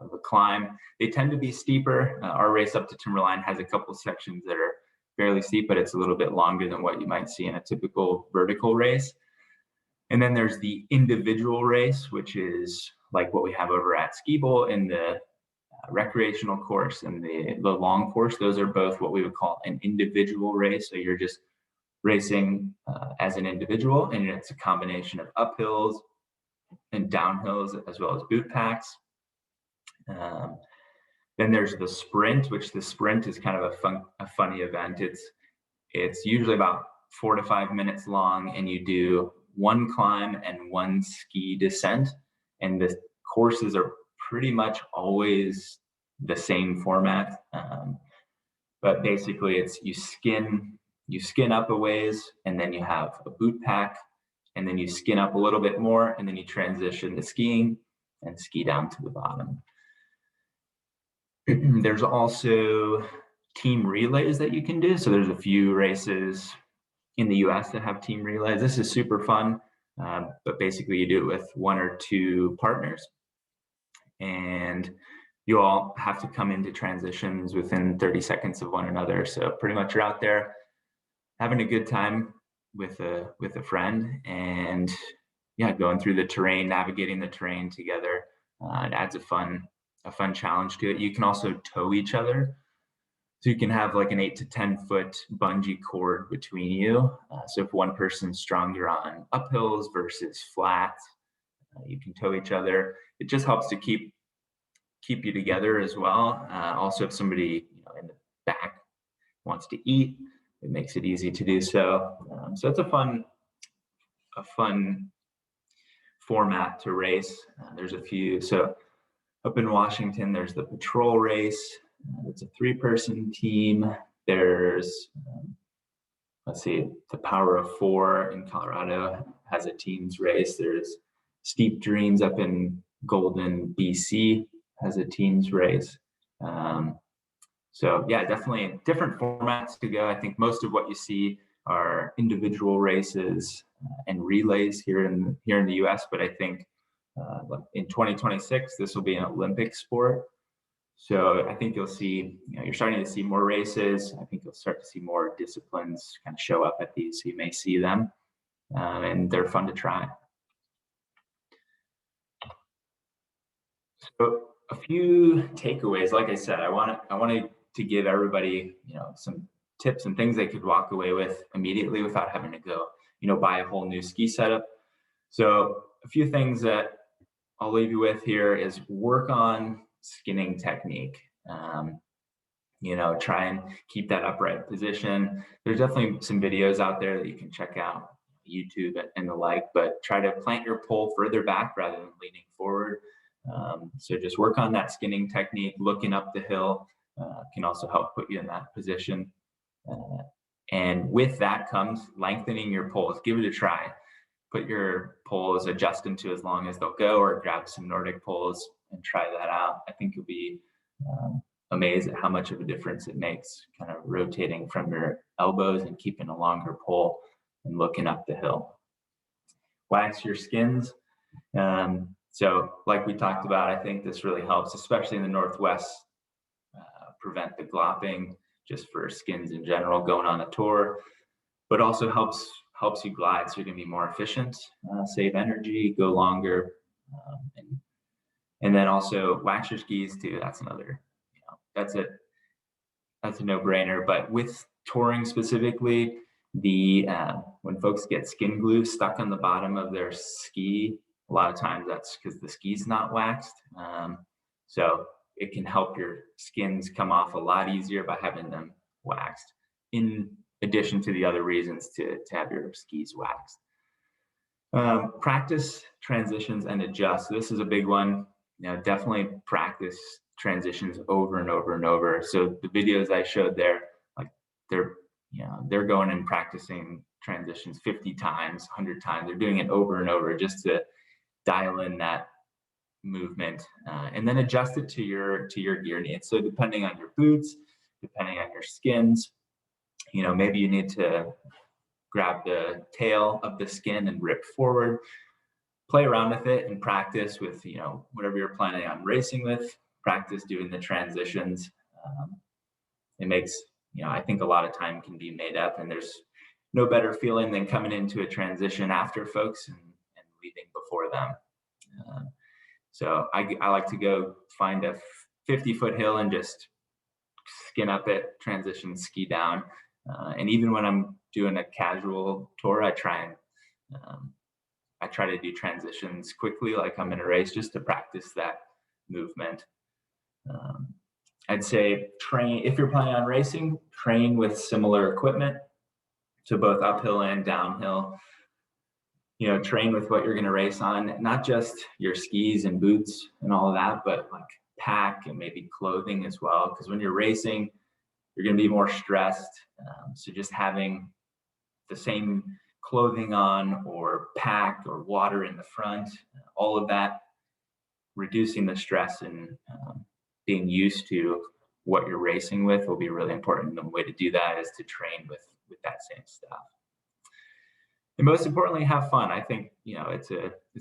of a climb. They tend to be steeper. Our race up to Timberline has a couple sections that are fairly steep, but it's a little bit longer than what you might see in a typical vertical race. And then there's the individual race, which is like what we have over at Ski Bowl in the recreational course and the long course. Those are both what we would call an individual race. So you're just racing as an individual, and it's a combination of uphills and downhills as well as boot packs. Then there's the sprint, which the sprint is kind of a funny event. It's usually about 4 to 5 minutes long, and you do one climb and one ski descent, and the courses are pretty much always the same format. But basically it's you skin up a ways, and then you have a boot pack, and then you skin up a little bit more, and then you transition to skiing and ski down to the bottom. There's also team relays that you can do. So there's a few races in the US that have team relays. This is super fun, but basically you do it with 1 or 2 partners, and you all have to come into transitions within 30 seconds of one another. So pretty much you're out there having a good time with a friend, and going through the terrain, navigating the terrain together. It adds a fun challenge to it. You can also tow each other. So you can have like an 8 to 10 foot bungee cord between you. So if one person's stronger on uphills versus flats, you can tow each other. It just helps to keep you together as well. Also, if somebody in the back wants to eat, it makes it easy to do so. So it's a fun format to race. There's a few. So up in Washington, there's the patrol race. It's a 3-person team. There's, let's see, the Power of 4 in Colorado has a teams race. There's Steep Dreams up in Golden, BC has a teams race. So yeah, definitely different formats to go. I think most of what you see are individual races and relays here in the U.S. But I think in 2026 this will be an Olympic sport. So I think you'll see, you're starting to see more races. I think you'll start to see more disciplines kind of show up at these. So you may see them, and they're fun to try. So a few takeaways. Like I said, I wanted to give everybody, some tips and things they could walk away with immediately without having to go, buy a whole new ski setup. So a few things that I'll leave you with here is work on skinning technique. Try and keep that upright position. There's definitely some videos out there that you can check out, YouTube and the like, but try to plant your pole further back rather than leaning forward. So just work on that skinning technique. Looking up the hill can also help put you in that position. And with that comes lengthening your poles. Give it a try. Put your poles, adjust them to as long as they'll go, or grab some Nordic poles and try that out. I think you'll be amazed at how much of a difference it makes, kind of rotating from your elbows and keeping a longer pole and looking up the hill. Wax your skins. So like we talked about, I think this really helps, especially in the Northwest, prevent the glopping just for skins in general going on a tour, but also helps you glide. So you're going to be more efficient, save energy, go longer. And then also wax your skis too. That's another, that's a no-brainer. But with touring specifically, when folks get skin glue stuck on the bottom of their ski, a lot of times that's because the ski's not waxed. So it can help your skins come off a lot easier by having them waxed, in addition to the other reasons to have your skis waxed. Practice transitions and adjust. This is a big one. Definitely practice transitions over and over and over. So the videos I showed there, like they're going and practicing transitions 50 times, 100 times. They're doing it over and over just to dial in that movement, and then adjust it to your gear needs. So depending on your boots, depending on your skins, maybe you need to grab the tail of the skin and rip forward. Play around with it and practice with whatever you're planning on racing with. Practice doing the transitions. It makes I think a lot of time can be made up, and there's no better feeling than coming into a transition after folks and leaving before them. So I like to go find a 50-foot hill and just skin up it, transition, ski down. And even when I'm doing a casual tour, I try to do transitions quickly, like I'm in a race, just to practice that movement. I'd say if you're planning on racing, train with similar equipment, so both uphill and downhill. Train with what you're going to race on, not just your skis and boots and all of that, but like pack and maybe clothing as well. Because when you're racing, you're going to be more stressed. So just having the same clothing on, or pack, or water in the front, all of that, reducing the stress and being used to what you're racing with will be really important. And the way to do that is to train with that same stuff. And most importantly, have fun. I think it's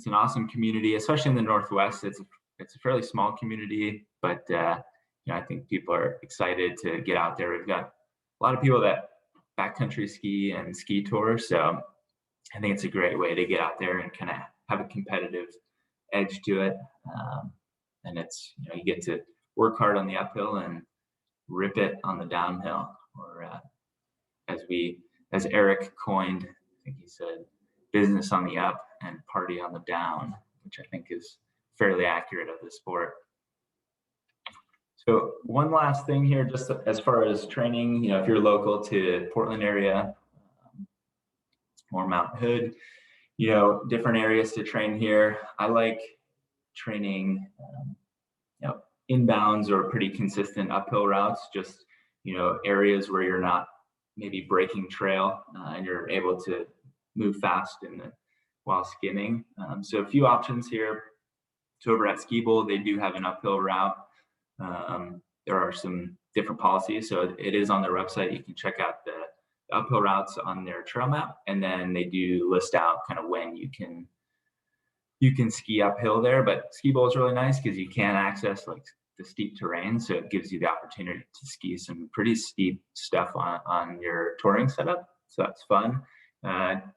an awesome community, especially in the Northwest. It's a fairly small community, but I think people are excited to get out there. We've got a lot of people that backcountry ski and ski tour, so I think it's a great way to get out there and kind of have a competitive edge to it. And it's you get to work hard on the uphill and rip it on the downhill, or as Eric coined, I think he said, business on the up and party on the down, which I think is fairly accurate of the sport. So one last thing here, just as far as training, if you're local to Portland area or Mount Hood, different areas to train here. I like training, inbounds or pretty consistent uphill routes, just, areas where you're not maybe breaking trail and you're able to move fast while skimming. So a few options here. So over at Ski Bowl, they do have an uphill route. There are some different policies. So it is on their website. You can check out the uphill routes on their trail map. And then they do list out kind of when you can ski uphill there. But Ski Bowl is really nice because you can access like the steep terrain. So it gives you the opportunity to ski some pretty steep stuff on your touring setup. So that's fun.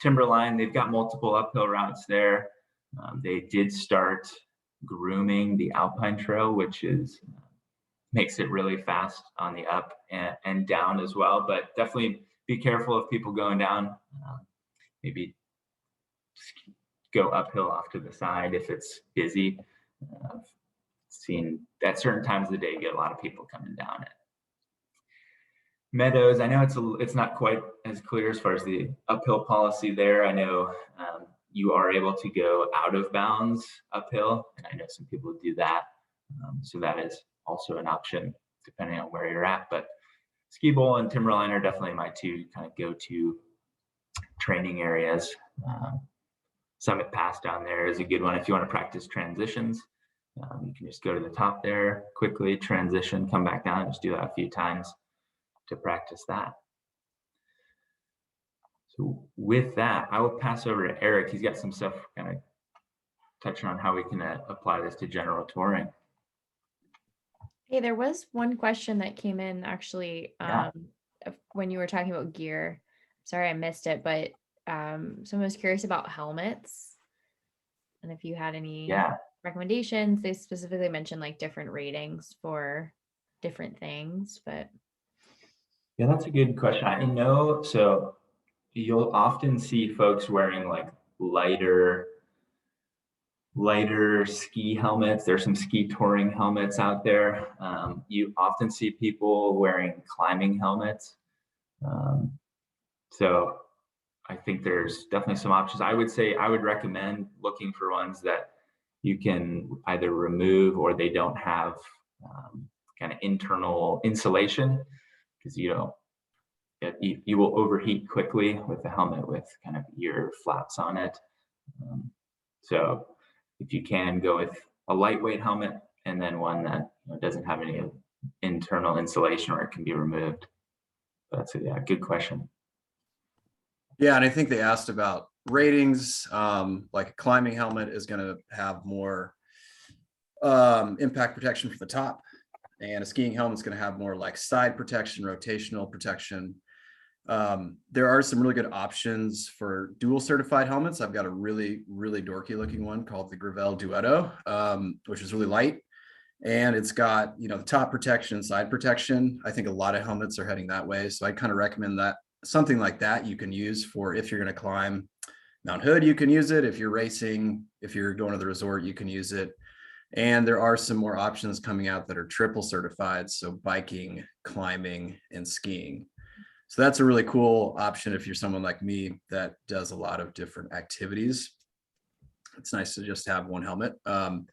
Timberline, they've got multiple uphill routes there. They did start grooming the Alpine Trail, which makes it really fast on the up and down as well. But definitely be careful of people going down. Maybe go uphill off to the side if it's busy. I've seen at certain times of the day get a lot of people coming down it. Meadows, I know it's not quite as clear as far as the uphill policy there. I know you are able to go out of bounds uphill, and I know some people do that. So that is also an option depending on where you're at. But Ski Bowl and Timberline are definitely my two kind of go-to training areas. Summit Pass down there is a good one if you want to practice transitions. You can just go to the top there, quickly transition, come back down, just do that a few times to practice that. So with that, I will pass over to Eric. He's got some stuff kind of touching on how we can apply this to general touring. Hey, there was one question that came in actually when you were talking about gear. Sorry, I missed it, but someone was curious about helmets and if you had any recommendations. They specifically mentioned like different ratings for different things, but yeah, that's a good question. I know, so you'll often see folks wearing like lighter ski helmets. There's some ski touring helmets out there. You often see people wearing climbing helmets. So I think there's definitely some options. I would say I would recommend looking for ones that you can either remove or they don't have kind of internal insulation, because you will overheat quickly with the helmet with kind of ear flaps on it. So if you can go with a lightweight helmet and then one that doesn't have any internal insulation or it can be removed. That's a good question. Yeah, and I think they asked about ratings. Like a climbing helmet is going to have more impact protection for the top, and a skiing helmet is going to have more like side protection, rotational protection. There are some really good options for dual certified helmets. I've got a really dorky looking one called the Gravel Duetto, which is really light, and it's got the top protection and side protection. I think a lot of helmets are heading that way, so I kind of recommend that. Something like that you can use for if you're going to climb Mount Hood, you can use it. If you're racing, if you're going to the resort, you can use it. And there are some more options coming out that are triple certified, so biking, climbing, and skiing. So that's a really cool option if you're someone like me that does a lot of different activities. It's nice to just have one helmet. But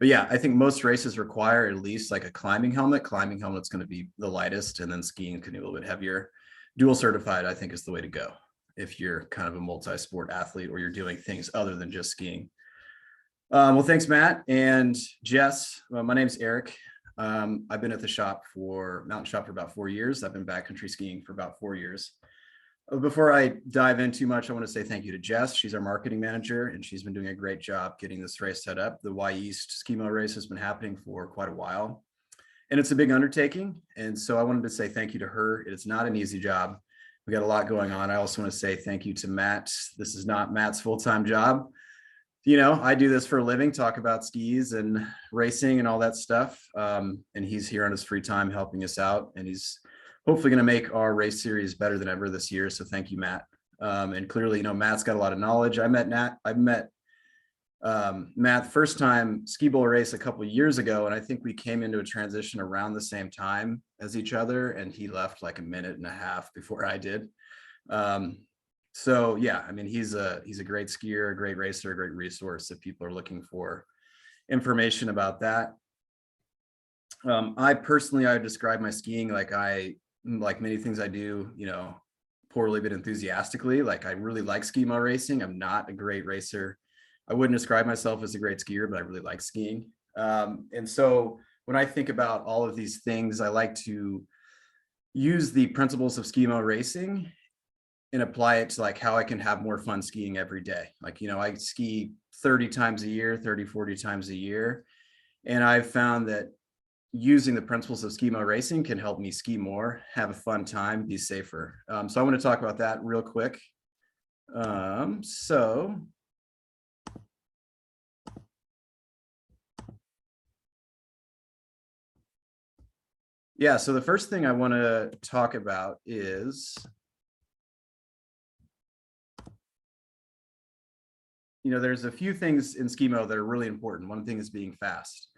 yeah, I think most races require at least like a climbing helmet. Climbing helmet's going to be the lightest, and then skiing can be a little bit heavier. Dual certified, I think, is the way to go if you're kind of a multi-sport athlete or you're doing things other than just skiing. Well, thanks, Matt and Jess. My name's Eric. I've been at the mountain shop for about 4 years. I've been backcountry skiing for about 4 years. Before I dive in too much, I want to say thank you to Jess. She's our marketing manager, and she's been doing a great job getting this race set up. The Wy'easter Skimo Race has been happening for quite a while, and it's a big undertaking. And so I wanted to say thank you to her. It's not an easy job. We got a lot going on. I also want to say thank you to Matt. This is not Matt's full-time job. I do this for a living, talk about skis and racing and all that stuff. And he's here on his free time helping us out. And he's hopefully going to make our race series better than ever this year. So thank you, Matt. And clearly, Matt's got a lot of knowledge. I met Matt the first time Ski Bowl race a couple of years ago, and I think we came into a transition around the same time as each other, and he left like a minute and a half before I did. So yeah, I mean, he's a great skier, a great racer, a great resource if people are looking for information about that. I personally, I would describe my skiing like many things I do, you know, poorly but enthusiastically. Like I really like skimo racing. I'm not a great racer. I wouldn't describe myself as a great skier, but I really like skiing. And so when I think about all of these things, I like to use the principles of skimo racing and apply it to like how I can have more fun skiing every day. Like, you know, I ski 30 times a year, 30, 40 times a year. And I've found that using the principles of skimo racing can help me ski more, have a fun time, be safer. So I want to talk about that real quick. Yeah, so the first thing I want to talk about is, you know, there's a few things in skimo that are really important. One thing is being fast.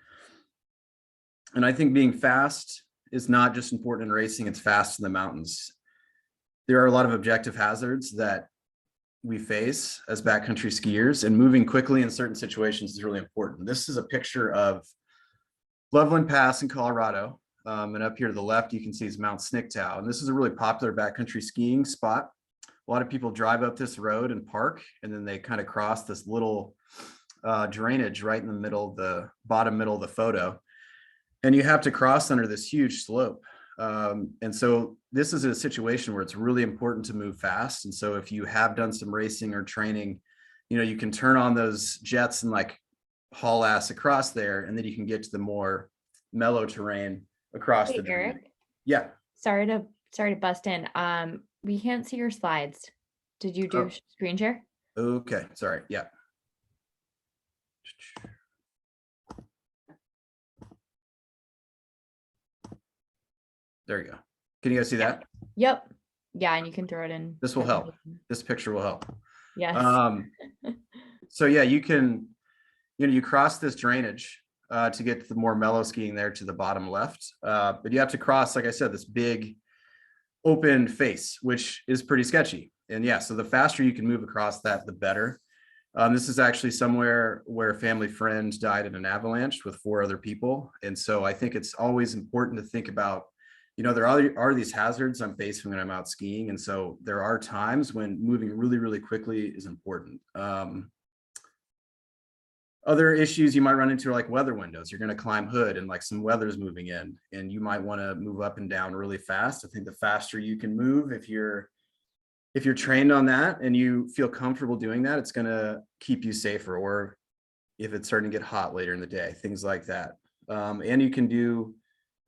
And I think being fast is not just important in racing, it's fast in the mountains. There are a lot of objective hazards that we face as backcountry skiers, and moving quickly in certain situations is really important. This is a picture of Loveland Pass in Colorado. And up here to the left, you can see is Mount Snicktow. And this is a really popular backcountry skiing spot. A lot of people drive up this road and park, and then they kind of cross this little drainage right in the middle, the bottom middle of the photo. And you have to cross under this huge slope. And so this is a situation where it's really important to move fast. And so if you have done some racing or training, you know, you can turn on those jets and like haul ass across there, and then you can get to the more mellow terrain across the drainage. Eric, Yeah. sorry to bust in. We can't see your slides. Did you do screen share? Okay, sorry. Yeah. There you go. Can you guys see that? Yep. Yeah, and you can throw it in. This will help. This picture will help. Yes. So yeah, you can, you know, you cross this drainage to get to the more mellow skiing there to the bottom left. But you have to cross, like I said, this big open face, which is pretty sketchy. And yeah, so the faster you can move across that, the better. This is actually somewhere where a family friend died in an avalanche with 4 other people. And so I think it's always important to think about, you know, there are these hazards I'm facing when I'm out skiing. And so there are times when moving really, really quickly is important. Other issues you might run into are like weather windows. You're going to climb hood and like some weather's moving in, and you might want to move up and down really fast. I think the faster you can move, if you're trained on that and you feel comfortable doing that, it's going to keep you safer. Or if it's starting to get hot later in the day, things like that. And you can do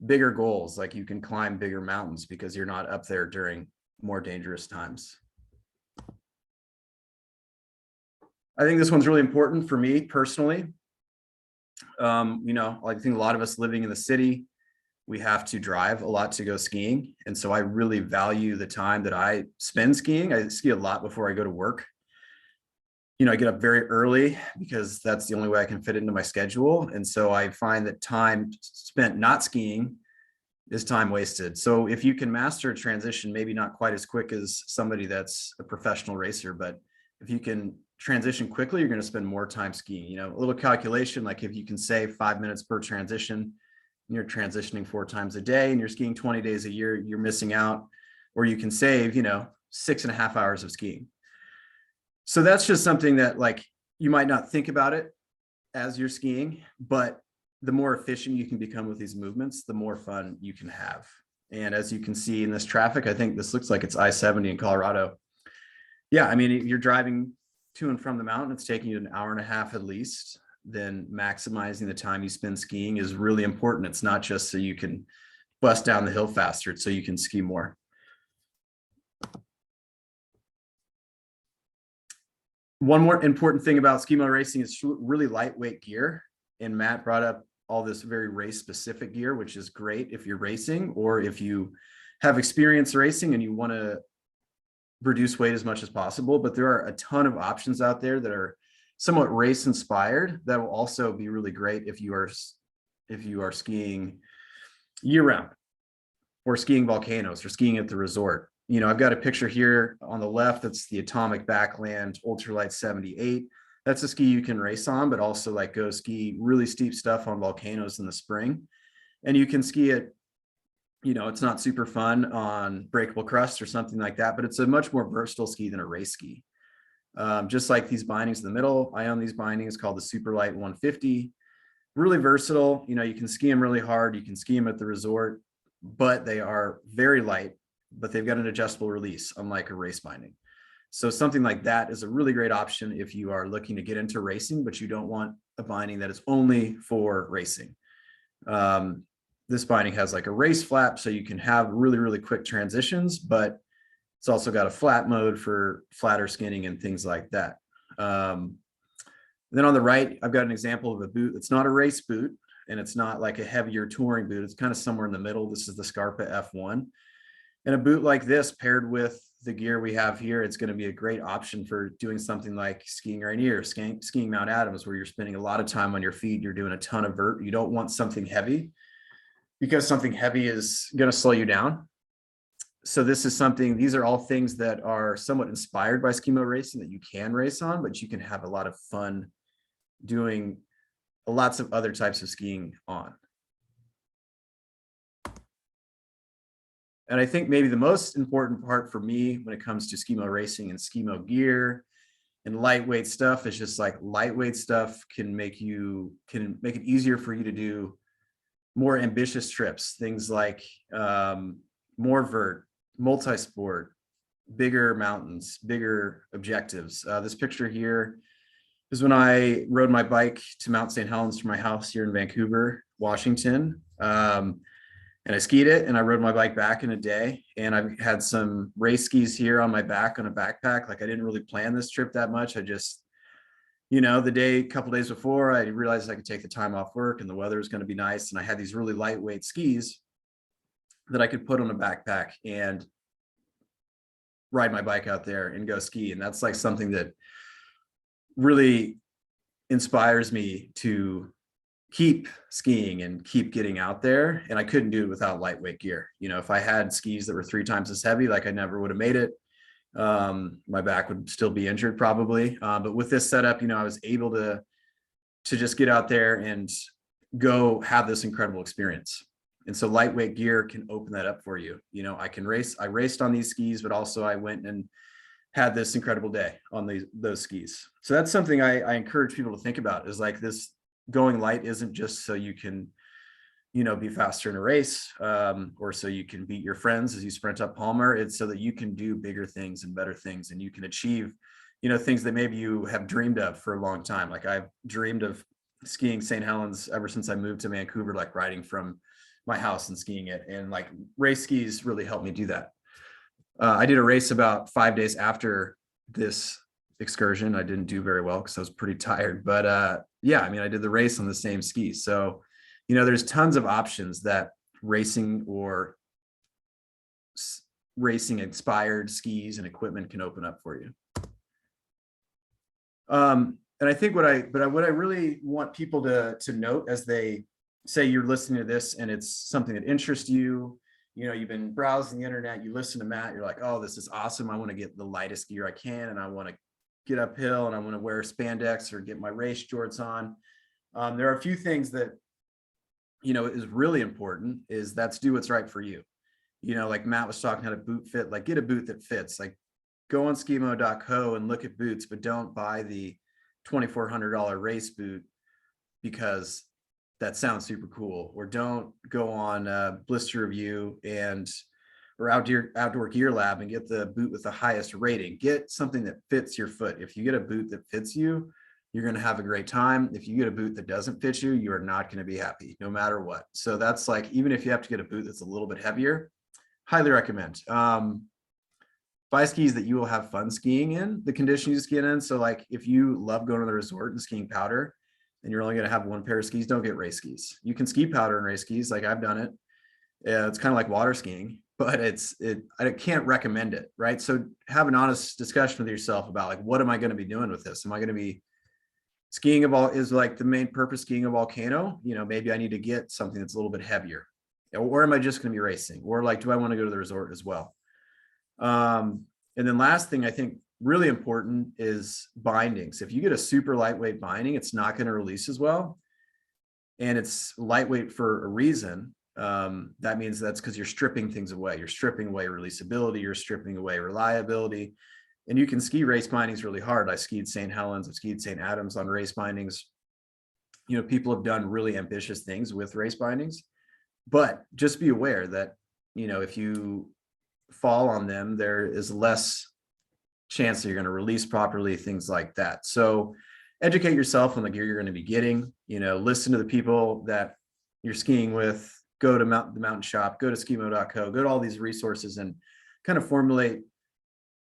bigger goals, like you can climb bigger mountains because you're not up there during more dangerous times. I think this one's really important for me personally. You know, I think a lot of us living in the city, we have to drive a lot to go skiing. And so I really value the time that I spend skiing. I ski a lot before I go to work. You know, I get up very early because that's the only way I can fit it into my schedule. And so I find that time spent not skiing is time wasted. So if you can master a transition, maybe not quite as quick as somebody that's a professional racer, but if you can transition quickly, you're going to spend more time skiing. You know, a little calculation, like if you can save 5 minutes per transition, and you're transitioning 4 times a day and you're skiing 20 days a year, you're missing out. Or you can save, you know, 6.5 hours of skiing. So that's just something that like you might not think about it as you're skiing, but the more efficient you can become with these movements, the more fun you can have. And as you can see in this traffic, I think this looks like it's I-70 in Colorado. Yeah, I mean, if you're driving to and from the mountain, it's taking you an hour and a half at least. Then maximizing the time you spend skiing is really important. It's not just so you can bust down the hill faster, it's so you can ski more. One more important thing about skimo racing is really lightweight gear. And Matt brought up all this very race specific gear, which is great if you're racing or if you have experience racing and you want to reduce weight as much as possible. But there are a ton of options out there that are somewhat race inspired that will also be really great if you are skiing year round or skiing volcanoes or skiing at the resort. I've got a picture here on the left. That's the Atomic Backland Ultralight 78. That's a ski you can race on, but also like go ski really steep stuff on volcanoes in the spring. And you can ski it, it's not super fun on breakable crust or something like that, but it's a much more versatile ski than a race ski. Just like these bindings in the middle, I own these bindings called the Superlight 150. Really versatile. You can ski them really hard. You can ski them at the resort, but they are very light, but they've got an adjustable release, unlike a race binding. So something like that is a really great option if you are looking to get into racing, but you don't want a binding that is only for racing. This binding has like a race flap, so you can have really, really quick transitions, but it's also got a flat mode for flatter skinning and things like that. Then on the right, I've got an example of a boot. It's not a race boot, and it's not like a heavier touring boot. It's kind of somewhere in the middle. This is the Scarpa F1. And a boot like this paired with the gear we have here, it's going to be a great option for doing something like skiing Rainier, skiing Mount Adams, where you're spending a lot of time on your feet. You're doing a ton of vert. You don't want something heavy, because something heavy is going to slow you down. So these are all things that are somewhat inspired by Skimo racing that you can race on, but you can have a lot of fun doing lots of other types of skiing on. And I think maybe the most important part for me when it comes to Skimo racing and Skimo gear and lightweight stuff is just like lightweight stuff can make it easier for you to do more ambitious trips. Things like more vert, multi-sport, bigger mountains, bigger objectives. This picture here is when I rode my bike to Mount St. Helens from my house here in Vancouver, Washington. And I skied it and I rode my bike back in a day. And I've had some race skis here on my back on a backpack. Like I didn't really plan this trip that much. I just, a couple days before, I realized I could take the time off work and the weather was going to be nice. And I had these really lightweight skis that I could put on a backpack and ride my bike out there and go ski. And that's like something that really inspires me to keep skiing and keep getting out there. And I couldn't do it without lightweight gear. If I had skis that were 3 times as heavy, like I never would have made it. My back would still be injured probably. But with this setup, I was able to just get out there and go have this incredible experience. And so lightweight gear can open that up for you. I raced on these skis, but also I went and had this incredible day on those skis. So that's something I encourage people to think about, is like this going light isn't just so you can, be faster in a race, or so you can beat your friends as you sprint up Palmer. It's so that you can do bigger things and better things, and you can achieve, things that maybe you have dreamed of for a long time. Like I've dreamed of skiing St. Helens ever since I moved to Vancouver, like riding from my house and skiing it. And like race skis really helped me do that. I did a race about 5 days after this excursion. I didn't do very well because I was pretty tired, but I did the race on the same skis. So, there's tons of options that racing or racing inspired skis and equipment can open up for you. And I think what I really want people to note as they say you're listening to this and it's something that interests you, you've been browsing the internet, you listen to Matt, you're like, oh, this is awesome. I want to get the lightest gear I can, and I want to get uphill, and I want to wear spandex or get my race jorts on. There are a few things that, is really important, is that's do what's right for you. Like Matt was talking how to boot fit, like get a boot that fits. Like go on skimo.co and look at boots, but don't buy the $2,400 race boot because that sounds super cool. Or don't go on Blister Review or Outdoor Gear Lab and get the boot with the highest rating. Get something that fits your foot. If you get a boot that fits you, you're going to have a great time. If you get a boot that doesn't fit you, you are not going to be happy no matter what. So that's like, even if you have to get a boot that's a little bit heavier, highly recommend. Buy skis that you will have fun skiing in, the conditions you ski in. So like if you love going to the resort and skiing powder and you're only going to have one pair of skis, don't get race skis. You can ski powder and race skis. Like I've done it. It's kind of like water skiing, but I can't recommend it. Right. So have an honest discussion with yourself about like, what am I going to be doing with this? Am I going to be skiing is like the main purpose skiing a volcano? Maybe I need to get something that's a little bit heavier, or am I just going to be racing? Or like, do I want to go to the resort as well? And then last thing I think really important is bindings. If you get a super lightweight binding, it's not going to release as well. And it's lightweight for a reason. That means that's because you're stripping things away. You're stripping away releasability, you're stripping away reliability. And you can ski race bindings really hard. I skied St. Helens, I've skied St. Adams on race bindings. You know, people have done really ambitious things with race bindings, but just be aware that, you know, if you fall on them, there is less chance that you're going to release properly, things like that. So educate yourself on the gear you're going to be getting, you know, listen to the people that you're skiing with, go to the mountain shop, go to skimo.co, go to all these resources and kind of formulate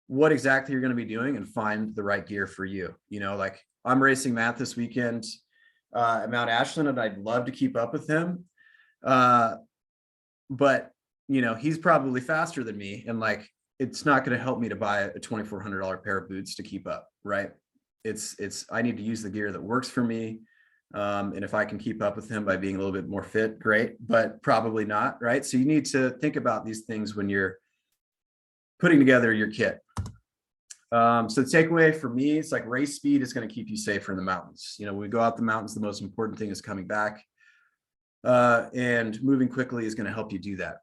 what exactly you're going to be doing and find the right gear for you. You know, like I'm racing Matt this weekend at Mount Ashland, and I'd love to keep up with him. But you know, he's probably faster than me, and like, it's not going to help me to buy a $2,400 pair of boots to keep up. Right. I need to use the gear that works for me. And if I can keep up with him by being a little bit more fit, great, but probably not. Right. So you need to think about these things when you're putting together your kit. So the takeaway for me, it's like race speed is going to keep you safer in the mountains. You know, when we go out the mountains, the most important thing is coming back, and moving quickly is going to help you do that.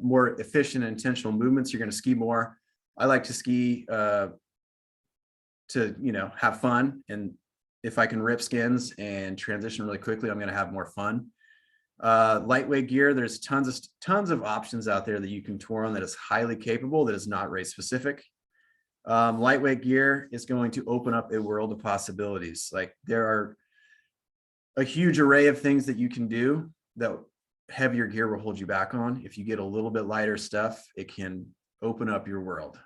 More efficient and intentional movements, you're going to ski more. I like to ski to, you know, have fun. And if I can rip skins and transition really quickly, I'm going to have more fun. Lightweight gear, there's tons of options out there that you can tour on that is highly capable, that is not race specific. Lightweight gear is going to open up a world of possibilities. Like there are a huge array of things that you can do that heavier gear will hold you back on. If you get a little bit lighter stuff, it can open up your world,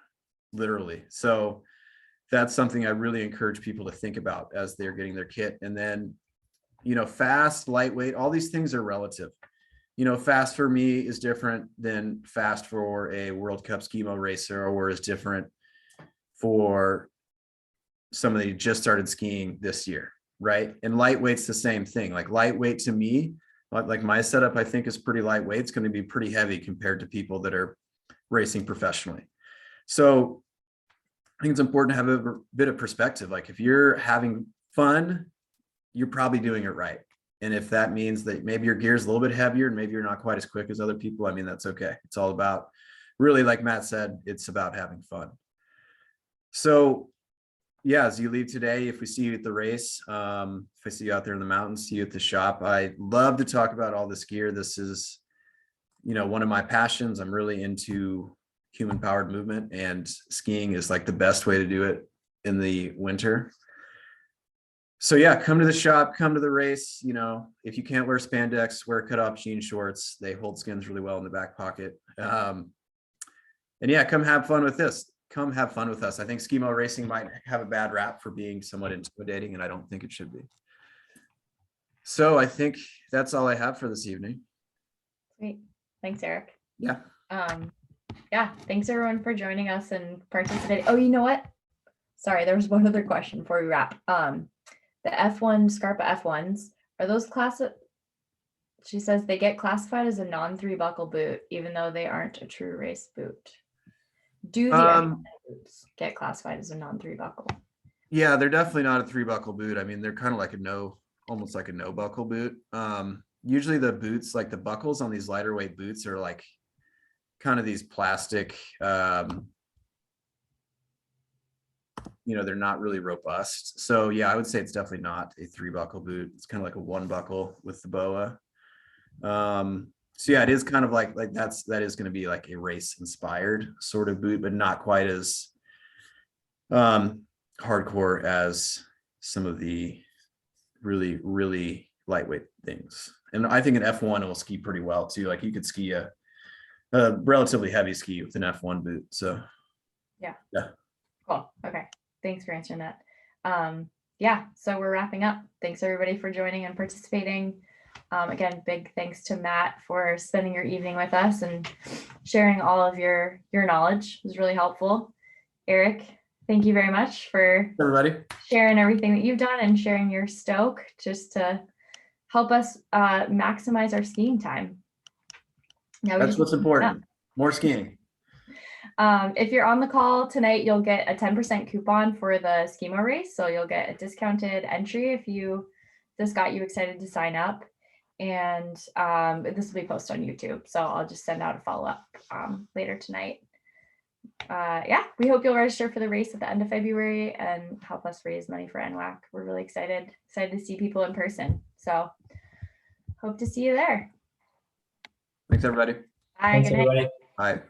literally. So that's something I really encourage people to think about as they're getting their kit. And then, you know, fast, lightweight, all these things are relative. You know, fast for me is different than fast for a World Cup Skimo racer, or is different for somebody who just started skiing this year, right? And lightweight's the same thing. Like lightweight to me, like my setup, I think is pretty lightweight. It's going to be pretty heavy compared to people that are racing professionally. So I think it's important to have a bit of perspective. Like if you're having fun, you're probably doing it right. And if that means that maybe your gear is a little bit heavier and maybe you're not quite as quick as other people, I mean, that's okay. It's all about, really, like Matt said, it's about having fun. So yeah, as you leave today, if we see you at the race, if I see you out there in the mountains, see you at the shop, I love to talk about all this gear. This is, you know, one of my passions. I'm really into human powered movement, and skiing is like the best way to do it in the winter. So yeah, come to the shop, come to the race. You know, if you can't wear spandex, wear cutoff jean shorts. They hold skins really well in the back pocket. And yeah, come have fun with this. Come have fun with us. I think Skimo racing might have a bad rap for being somewhat intimidating, and I don't think it should be. So I think that's all I have for this evening. Great. Thanks, Eric. Yeah. Yeah, thanks everyone for joining us and participating. Oh, you know what? Sorry, there was one other question before we wrap. The F1 Scarpa F1s, are those she says they get classified as a non-3 buckle boot, even though they aren't a true race boot. Do the F1 boots get classified as a non-3 buckle? Yeah, they're definitely not a 3 buckle boot. I mean, they're kind of like almost like a no buckle boot. Usually the boots, like the buckles on these lighter weight boots, are like kind of these plastic, you know, they're not really robust. So yeah, I would say it's definitely not a 3 buckle boot. It's kind of like a 1 buckle with the boa. So yeah, it is kind of like that is going to be like a race inspired sort of boot, but not quite as hardcore as some of the really, really lightweight things. And I think an F1 will ski pretty well too. Like you could ski a relatively heavy ski with an F1 boot. So yeah. Cool. Okay. Thanks for answering that. Yeah, so we're wrapping up. Thanks everybody for joining and participating. Again, big thanks to Matt for spending your evening with us and sharing all of your knowledge. It was really helpful. Eric, thank you very much for everybody sharing everything that you've done and sharing your stoke just to help us maximize our skiing time. That's what's important. More skiing. If you're on the call tonight, you'll get a 10% coupon for the Skimo Race. So you'll get a discounted entry if this got you excited to sign up. And this will be posted on YouTube. So I'll just send out a follow-up later tonight. Yeah, we hope you'll register for the race at the end of February and help us raise money for NWAC. We're really excited to see people in person. So hope to see you there. Thanks, everybody. Bye. Thanks, Good night. everybody. Bye.